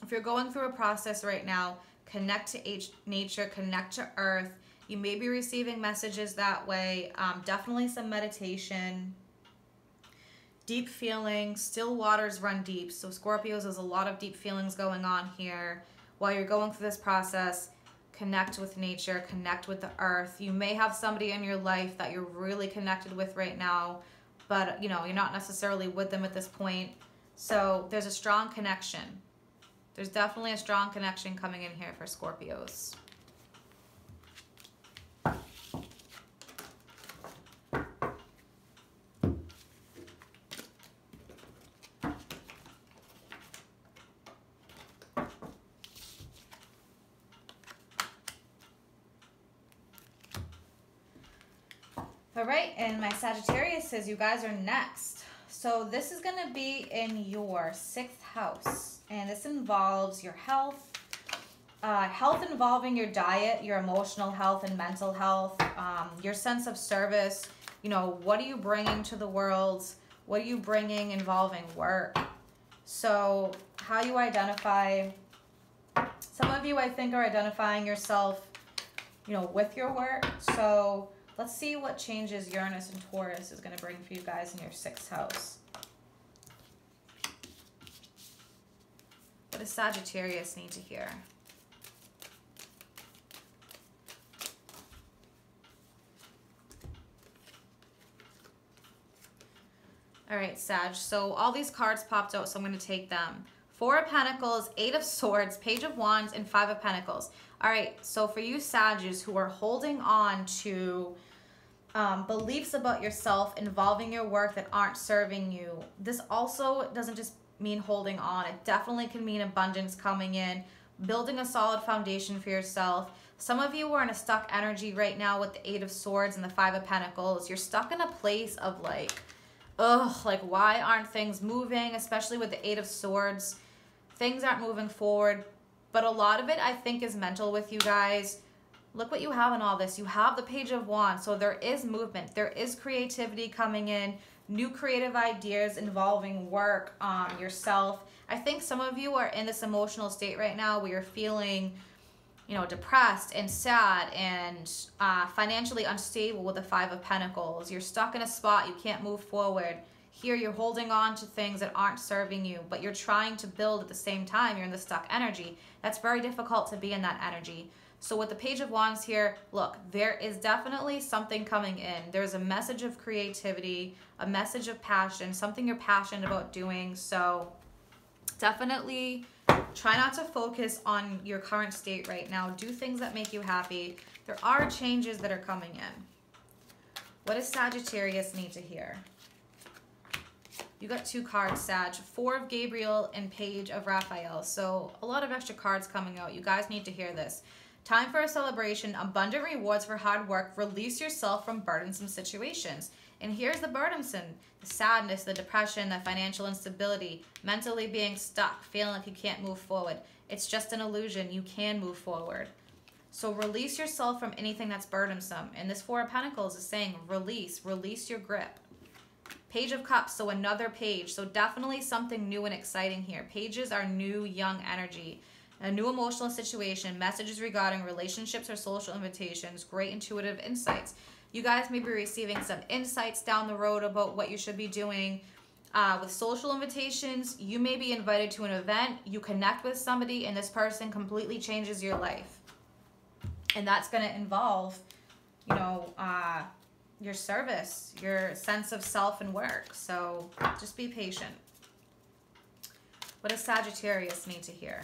if you're going through a process right now, connect to nature, connect to earth. You may be receiving messages that way. Definitely some meditation. Deep feelings. Still waters run deep. So Scorpios, there's a lot of deep feelings going on here. While you're going through this process, connect with nature, connect with the earth. You may have somebody in your life that you're really connected with right now, but you know, you're not necessarily with them at this point. So there's a strong connection. There's definitely a strong connection coming in here for Scorpios. All right, and my Sagittarius says you guys are next. So this is going to be in your 6th house, and this involves your health, health involving your diet, your emotional health and mental health, your sense of service. You know, what are you bringing to the world? What are you bringing involving work? So how you identify, some of you I think are identifying yourself, you know, with your work. So let's see what changes Uranus and Taurus is going to bring for you guys in your 6th house. What does Sagittarius need to hear? All right, Sag. So all these cards popped out, so I'm going to take them. 4 of Pentacles, 8 of Swords, Page of Wands, and 5 of Pentacles. All right, so for you Sagittarius who are holding on to beliefs about yourself involving your work that aren't serving you, this also doesn't just mean holding on. It definitely can mean abundance coming in, building a solid foundation for yourself. Some of you are in a stuck energy right now with the 8 of Swords and the 5 of Pentacles. You're stuck in a place of like, ugh, like why aren't things moving, especially with the 8 of Swords. Things aren't moving forward, but a lot of it I think is mental with you guys. Look what you have in all this. You have the Page of Wands, so there is movement. There is creativity coming in, new creative ideas involving work, yourself. I think some of you are in this emotional state right now where you're feeling, you know, depressed and sad and financially unstable with the 5 of Pentacles. You're stuck in a spot. You can't move forward. Here you're holding on to things that aren't serving you, but you're trying to build at the same time. You're in the stuck energy. That's very difficult to be in that energy. So with the Page of Wands here, look, there is definitely something coming in. There's a message of creativity, a message of passion, something you're passionate about doing. So definitely try not to focus on your current state right now. Do things that make you happy. There are changes that are coming in. What does Sagittarius need to hear? You got 2 cards, Sag. 4 of Gabriel and Page of Raphael. So a lot of extra cards coming out. You guys need to hear this. Time for a celebration, abundant rewards for hard work. Release yourself from burdensome situations. And here's the burdensome: the sadness, the depression, the financial instability, mentally being stuck, feeling like you can't move forward. It's just an illusion. You can move forward. So release yourself from anything that's burdensome. And this 4 of Pentacles is saying release your grip. Page of Cups, so another page. So definitely something new and exciting here. Pages are new, young energy. A new emotional situation, messages regarding relationships or social invitations, great intuitive insights. You guys may be receiving some insights down the road about what you should be doing. With social invitations, you may be invited to an event, you connect with somebody, and this person completely changes your life. And that's going to involve, you know, your service, your sense of self and work. So just be patient. What does Sagittarius need to hear?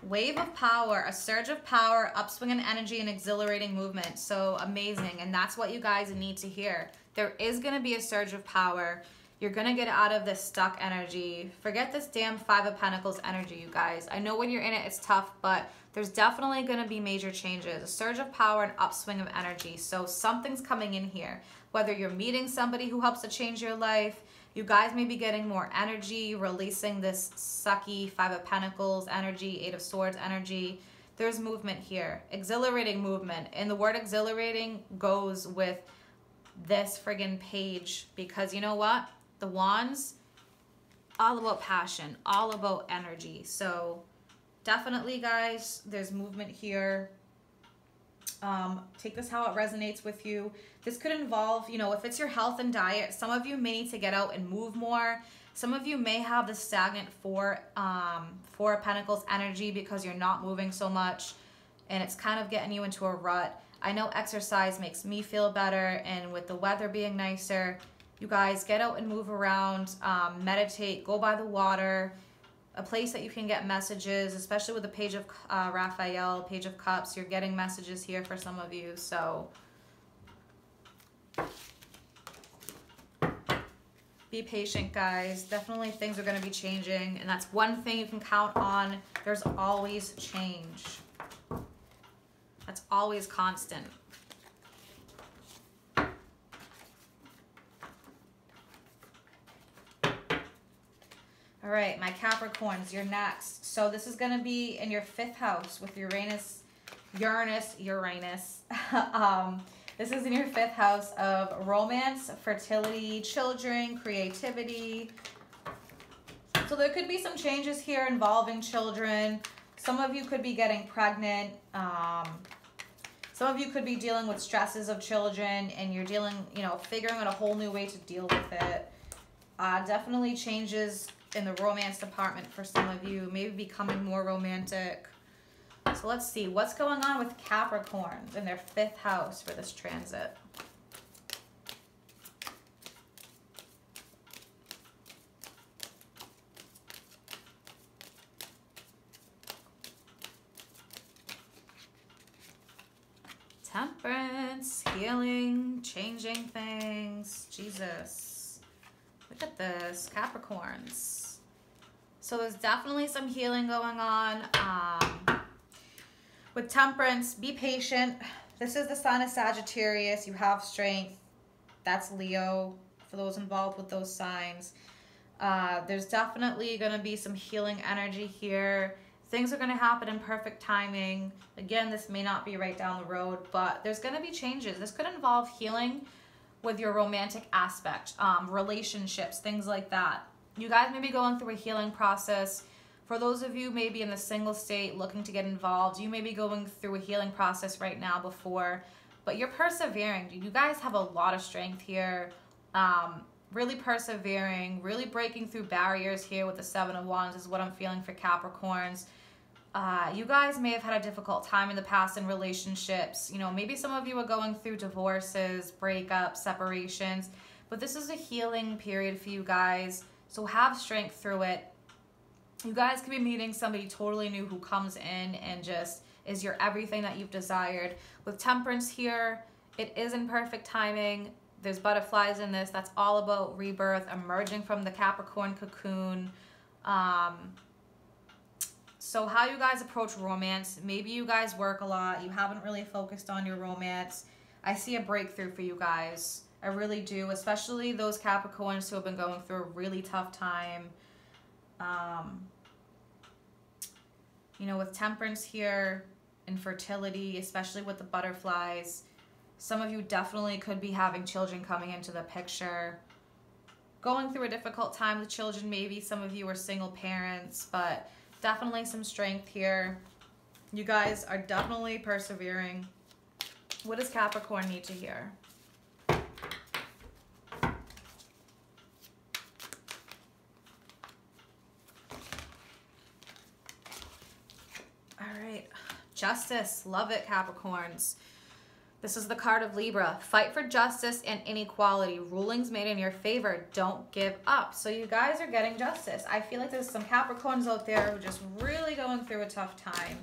Wave of power, a surge of power, upswing in energy, and exhilarating movement. So amazing. And that's what you guys need to hear. There is going to be a surge of power. You're going to get out of this stuck energy. Forget this damn Five of Pentacles energy, you guys. I know when you're in it, it's tough, but there's definitely going to be major changes. A surge of power and upswing of energy. So something's coming in here. Whether you're meeting somebody who helps to change your life, you guys may be getting more energy, releasing this sucky Five of Pentacles energy, Eight of Swords energy. There's movement here. Exhilarating movement. And the word exhilarating goes with this friggin' page, because you know what? The Wands, all about passion, all about energy. So definitely, guys, there's movement here. Take this how it resonates with you. This could involve, you know, if it's your health and diet, some of you may need to get out and move more. Some of you may have the stagnant Four of Pentacles energy because you're not moving so much and it's kind of getting you into a rut. I know exercise makes me feel better, and with the weather being nicer, you guys get out and move around, meditate, go by the water, a place that you can get messages, especially with the Page of Raphael, Page of Cups. You're getting messages here for some of you, so be patient, guys. Definitely things are going to be changing, and that's one thing you can count on. There's always change. That's always constant. All right, my Capricorns, you're next. So this is going to be in your 5th house with Uranus. This is in your 5th house of romance, fertility, children, creativity. So there could be some changes here involving children. Some of you could be getting pregnant. Some of you could be dealing with stresses of children, and you're dealing, you know, figuring out a whole new way to deal with it. Definitely changes in the romance department for some of you, maybe becoming more romantic. So let's see what's going on with Capricorns in their 5th house for this transit. Temperance, healing, changing things. Jesus. Look at this, Capricorns. So there's definitely some healing going on. With Temperance, be patient. This is the sign of Sagittarius. You have strength. That's Leo for those involved with those signs. There's definitely going to be some healing energy here. Things are going to happen in perfect timing. Again, this may not be right down the road, but there's going to be changes. This could involve healing with your romantic aspect, relationships, things like that. You guys may be going through a healing process. For those of you maybe in the single state looking to get involved, you may be going through a healing process right now before, but you're persevering. You guys have a lot of strength here. Really persevering, really breaking through barriers here with the 7 of Wands is what I'm feeling for Capricorns. You guys may have had a difficult time in the past in relationships. You know, maybe some of you are going through divorces, breakups, separations, but this is a healing period for you guys. So have strength through it. You guys could be meeting somebody totally new who comes in and just is your everything that you've desired. With Temperance here, it is in perfect timing. There's butterflies in this. That's all about rebirth, emerging from the Capricorn cocoon. So how you guys approach romance, maybe you guys work a lot. You haven't really focused on your romance. I see a breakthrough for you guys. I really do, especially those Capricorns who have been going through a really tough time. You know, with Temperance here, infertility, especially with the butterflies, some of you definitely could be having children coming into the picture. Going through a difficult time with children, maybe some of you are single parents, but definitely some strength here. You guys are definitely persevering. What does Capricorn need to hear? All right, Justice, love it, Capricorns. This is the card of Libra. Fight for justice and inequality. Rulings made in your favor. Don't give up. So you guys are getting justice. I feel like there's some Capricorns out there who are just really going through a tough time.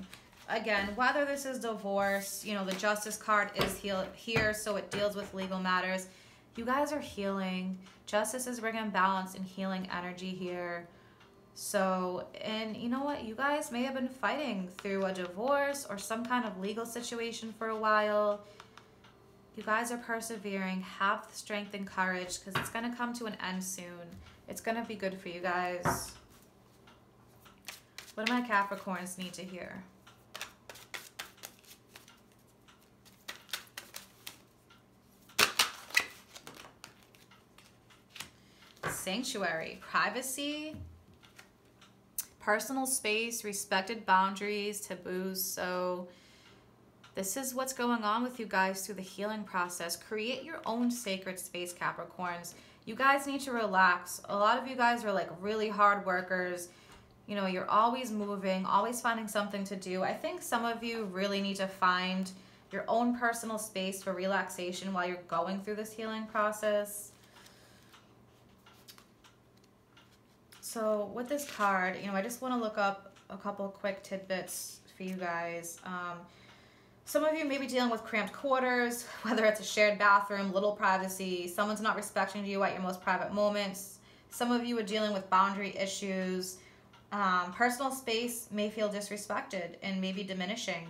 Again, whether this is divorce, you know, the justice card is here, so it deals with legal matters. You guys are healing. Justice is bringing balance and healing energy here. So, and you know what? You guys may have been fighting through a divorce or some kind of legal situation for a while. You guys are persevering. Have the strength and courage because it's going to come to an end soon. It's going to be good for you guys. What do my Capricorns need to hear? Sanctuary, privacy, personal space, respected boundaries, taboos. So this is what's going on with you guys through the healing process. Create your own sacred space, Capricorns. You guys need to relax. A lot of you guys are like really hard workers. You know, you're always moving, always finding something to do. I think some of you really need to find your own personal space for relaxation while you're going through this healing process. So with this card, you know, I just want to look up a couple of quick tidbits for you guys. Some of you may be dealing with cramped quarters, whether it's a shared bathroom, little privacy, someone's not respecting you at your most private moments. Some of you are dealing with boundary issues. Personal space may feel disrespected and maybe diminishing.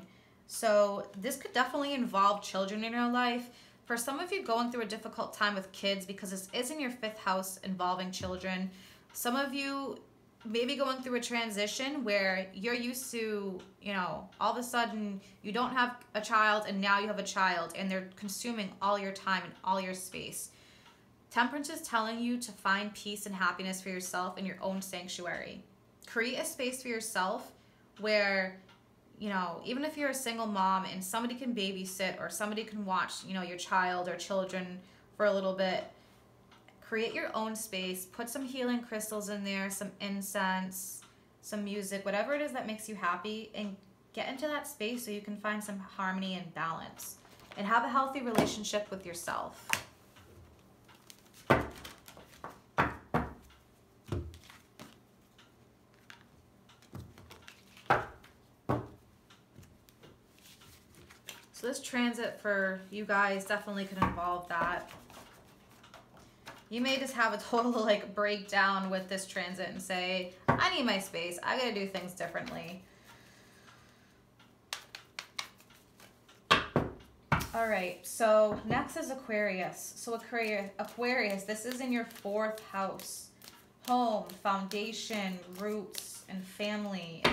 So this could definitely involve children in your life. For some of you going through a difficult time with kids because this is in your 5th house involving children. Some of you may be going through a transition where you're used to, you know, all of a sudden you don't have a child and now you have a child and they're consuming all your time and all your space. Temperance is telling you to find peace and happiness for yourself in your own sanctuary. Create a space for yourself where, you know, even if you're a single mom and somebody can babysit or somebody can watch, you know, your child or children for a little bit, create your own space, put some healing crystals in there, some incense, some music, whatever it is that makes you happy, and get into that space so you can find some harmony and balance and have a healthy relationship with yourself. So this transit for you guys definitely could involve that. You may just have a total like breakdown with this transit and say, I need my space. I gotta do things differently. All right, so next is Aquarius. So Aquarius, this is in your 4th house. Home, foundation, roots, and family.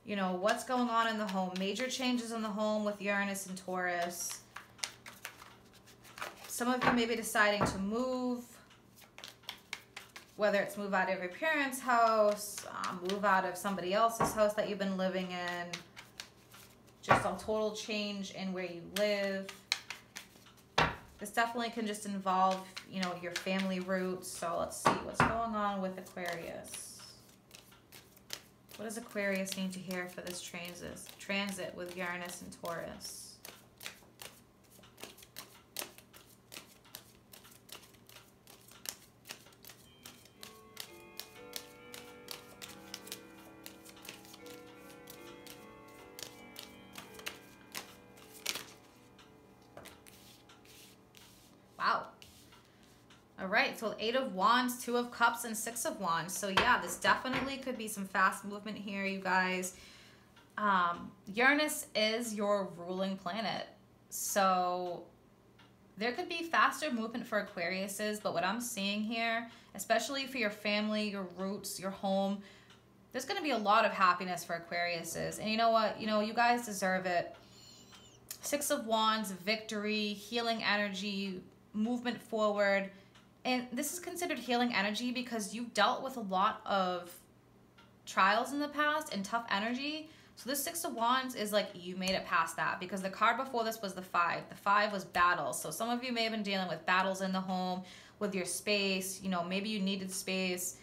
You know, what's going on in the home. Major changes in the home with Uranus and Taurus. Some of you may be deciding to move, whether it's move out of your parents' house, move out of somebody else's house that you've been living in, just a total change in where you live. This definitely can just involve, you know, your family roots. So let's see what's going on with Aquarius. What does Aquarius need to hear for this transit with Uranus and Taurus? Wow. All right, so 8 of Wands, 2 of Cups, and 6 of Wands. So yeah, this definitely could be some fast movement here, you guys. Uranus is your ruling planet. So there could be faster movement for Aquariuses, but what I'm seeing here, especially for your family, your roots, your home, there's going to be a lot of happiness for Aquariuses. And you know what? You know, you guys deserve it. 6 of Wands, victory, healing energy, movement forward. And this is considered healing energy because you've dealt with a lot of trials in the past and tough energy. So this 6 of Wands is like you made it past that, because the card before this was the 5. The 5 was battles. So some of you may have been dealing with battles in the home with your space. You know, maybe you needed space.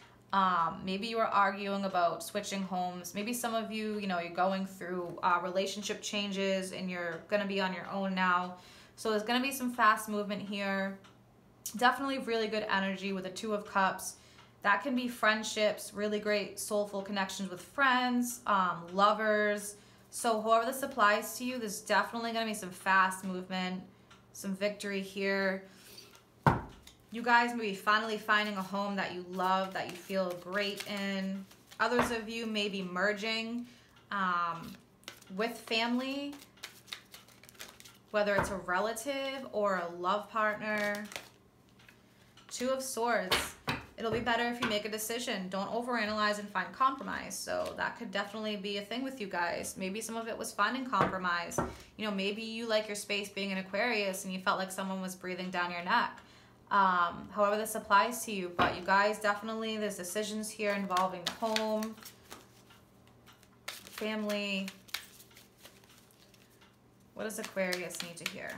Maybe you are arguing about switching homes. Maybe some of you, you know, you're going through relationship changes and you're going to be on your own now. So there's going to be some fast movement here. Definitely really good energy with the Two of Cups. That can be friendships, really great soulful connections with friends, lovers. So whoever this applies to you, there's definitely going to be some fast movement, some victory here. You guys may be finally finding a home that you love, that you feel great in. Others of you may be merging with family, whether it's a relative or a love partner. Two of Swords. It'll be better if you make a decision. Don't overanalyze and find compromise. So that could definitely be a thing with you guys. Maybe some of it was finding compromise. You know, maybe you like your space being an Aquarius and you felt like someone was breathing down your neck. However this applies to you. But you guys definitely, there's decisions here involving the home, family. What does Aquarius need to hear?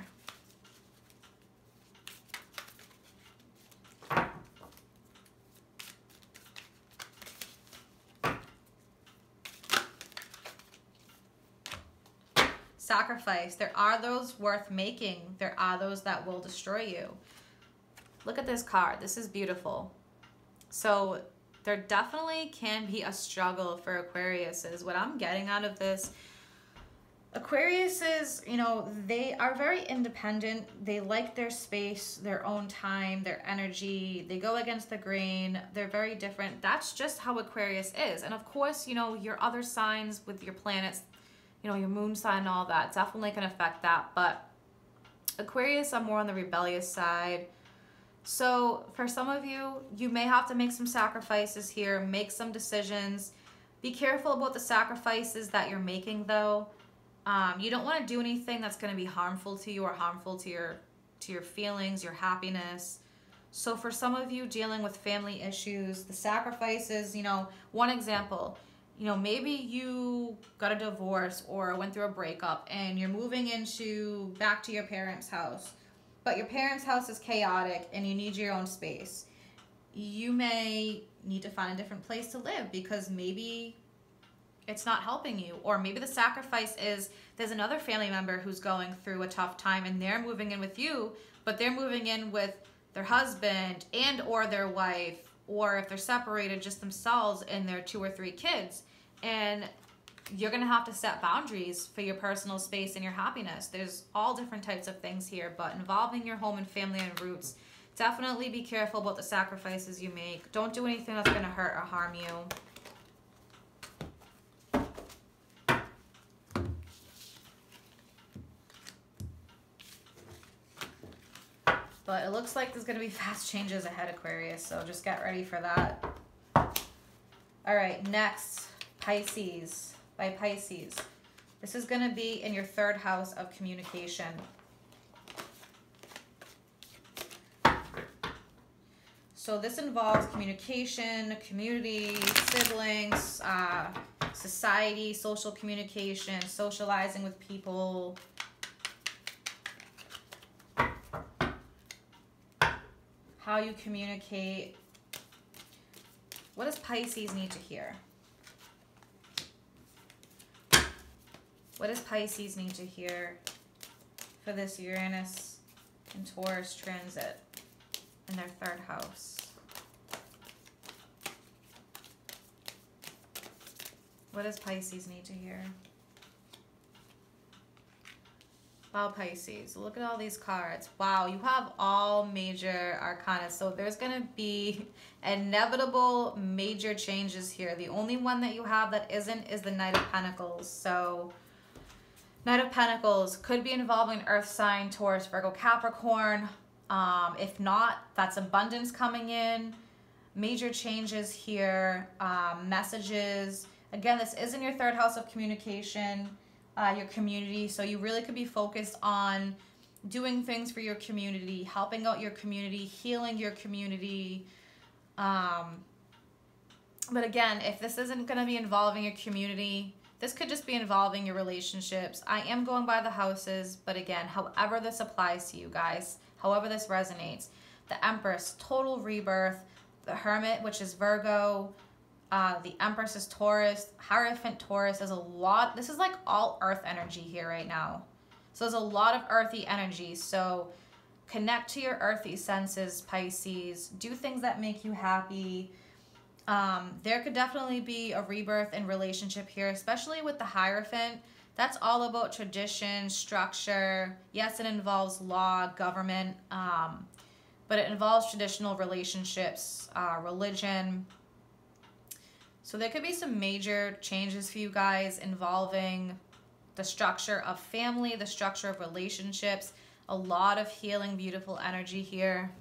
Sacrifice. There are those worth making. There are those that will destroy you. Look at this card. This is beautiful. So there definitely can be a struggle for Aquariuses. What I'm getting out of this, Aquariuses, you know, they are very independent. They like their space, their own time, their energy. They go against the grain. They're very different. That's just how Aquarius is. And of course, you know, your other signs with your planets, you know, your moon sign and all that definitely can affect that. But Aquarius are more on the rebellious side. So for some of you, you may have to make some sacrifices here, make some decisions. Be careful about the sacrifices that you're making though. You don't want to do anything that's going to be harmful to you or harmful to your feelings, your happiness. So for some of you dealing with family issues, the sacrifices, you know, one example, you know, maybe you got a divorce or went through a breakup and you're moving back to your parents' house, but your parents' house is chaotic and you need your own space. You may need to find a different place to live because maybe it's not helping you, or maybe the sacrifice is there's another family member who's going through a tough time and they're moving in with you, but they're moving in with their husband and or their wife, or if they're separated, just themselves and their 2 or 3 kids. And you're going to have to set boundaries for your personal space and your happiness. There's all different types of things here, but involving your home and family and roots, definitely be careful about the sacrifices you make. Don't do anything that's going to hurt or harm you. But it looks like there's going to be fast changes ahead, Aquarius, so just get ready for that. All right, next, Pisces. By Pisces. This is going to be in your 3rd house of communication. So this involves communication, community, siblings, society, social communication, socializing with people. How you communicate. What does Pisces need to hear? What does Pisces need to hear for this Uranus and Taurus transit in their 3rd house? What does Pisces need to hear? Wow, Pisces, look at all these cards. Wow, you have all major arcana. So there's going to be inevitable major changes here. The only one that you have that isn't is the Knight of Pentacles. So Knight of Pentacles could be involving Earth sign, Taurus, Virgo, Capricorn. If not, that's abundance coming in. Major changes here. Messages. Again, this is in your 3rd house of communication. Your community, so you really could be focused on doing things for your community, helping out your community, healing your community. But again, if this isn't going to be involving your community, this could just be involving your relationships. I am going by the houses, but again, however this applies to you guys, however this resonates. The Empress, total rebirth, the Hermit, which is Virgo. The Empress is Taurus. Hierophant Taurus. There's a lot. This is like all earth energy here right now. So there's a lot of earthy energy. So connect to your earthy senses, Pisces. Do things that make you happy. There could definitely be a rebirth in relationship here, especially with the Hierophant. That's all about tradition, structure. Yes, it involves law, government, but it involves traditional relationships, religion. So there could be some major changes for you guys involving the structure of family, the structure of relationships. A lot of healing, beautiful energy here.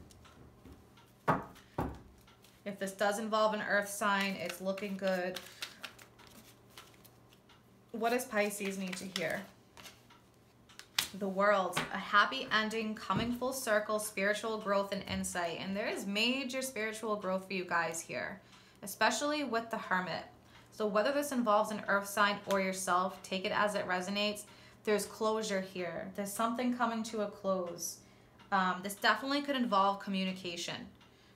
If this does involve an earth sign, it's looking good. What does Pisces need to hear? The World, a happy ending, coming full circle, spiritual growth and insight. And there is major spiritual growth for you guys here, especially with the Hermit. So whether this involves an earth sign or yourself, take it as it resonates. There's closure here. There's something coming to a close. This definitely could involve communication.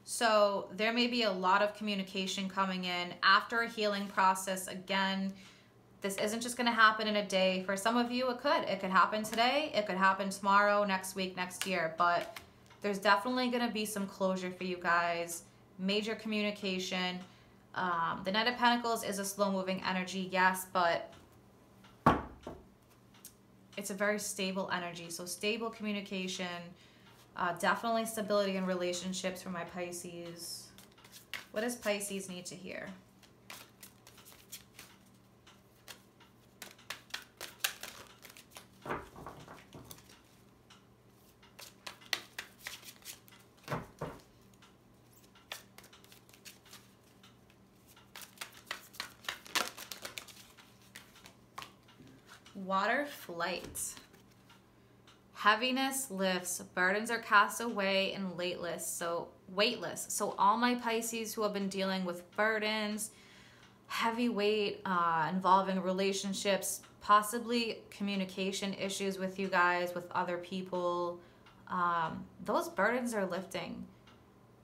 So there may be a lot of communication coming in after a healing process. Again, this isn't just going to happen in a day. For some of you, it could. It could happen today. It could happen tomorrow, next week, next year. But there's definitely going to be some closure for you guys. Major communication. The Knight of Pentacles is a slow-moving energy, yes, but it's a very stable energy. So stable communication. Definitely stability in relationships for my Pisces. What does Pisces need to hear? Water flight. Heaviness lifts, burdens are cast away, and weightless. So all my Pisces who have been dealing with burdens, heavy weight, involving relationships, possibly communication issues with you guys, with other people, those burdens are lifting.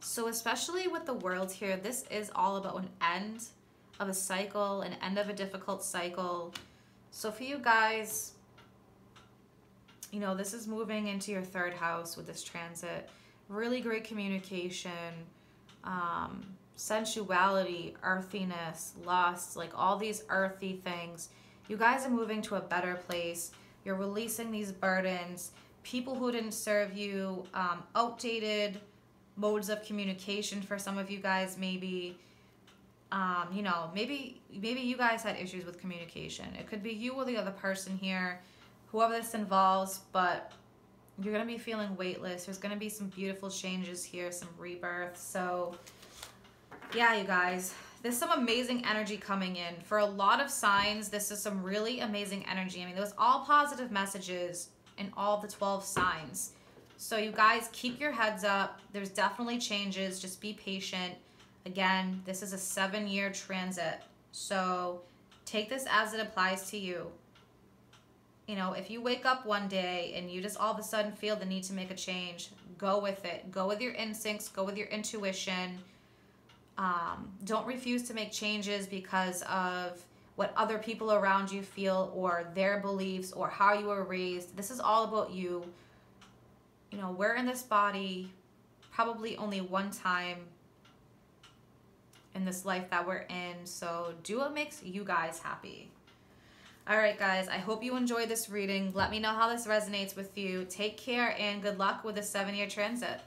So especially with the World here, this is all about an end of a cycle, an end of a difficult cycle. So for you guys, you know, this is moving into your third house with this transit. Really great communication, sensuality, earthiness, lust, like all these earthy things. You guys are moving to a better place. You're releasing these burdens. People who didn't serve you, outdated modes of communication for some of you guys, maybe. You know, maybe you guys had issues with communication. It could be you or the other person here, whoever this involves, but you're going to be feeling weightless. There's going to be some beautiful changes here, some rebirth. So yeah, you guys, there's some amazing energy coming in. For a lot of signs, this is some really amazing energy. I mean, there was all positive messages in all the 12 signs. So you guys, keep your heads up. There's definitely changes. Just be patient. Again, this is a 7-year transit. So take this as it applies to you. You know, if you wake up one day and you just all of a sudden feel the need to make a change, go with it. Go with your instincts. Go with your intuition. Don't refuse to make changes because of what other people around you feel or their beliefs or how you were raised. This is all about you. You know, we're in this body probably only one time in this life that we're in. So do what makes you guys happy. All right, guys, I hope you enjoyed this reading. Let me know how this resonates with you. Take care and good luck with the 7-year transit.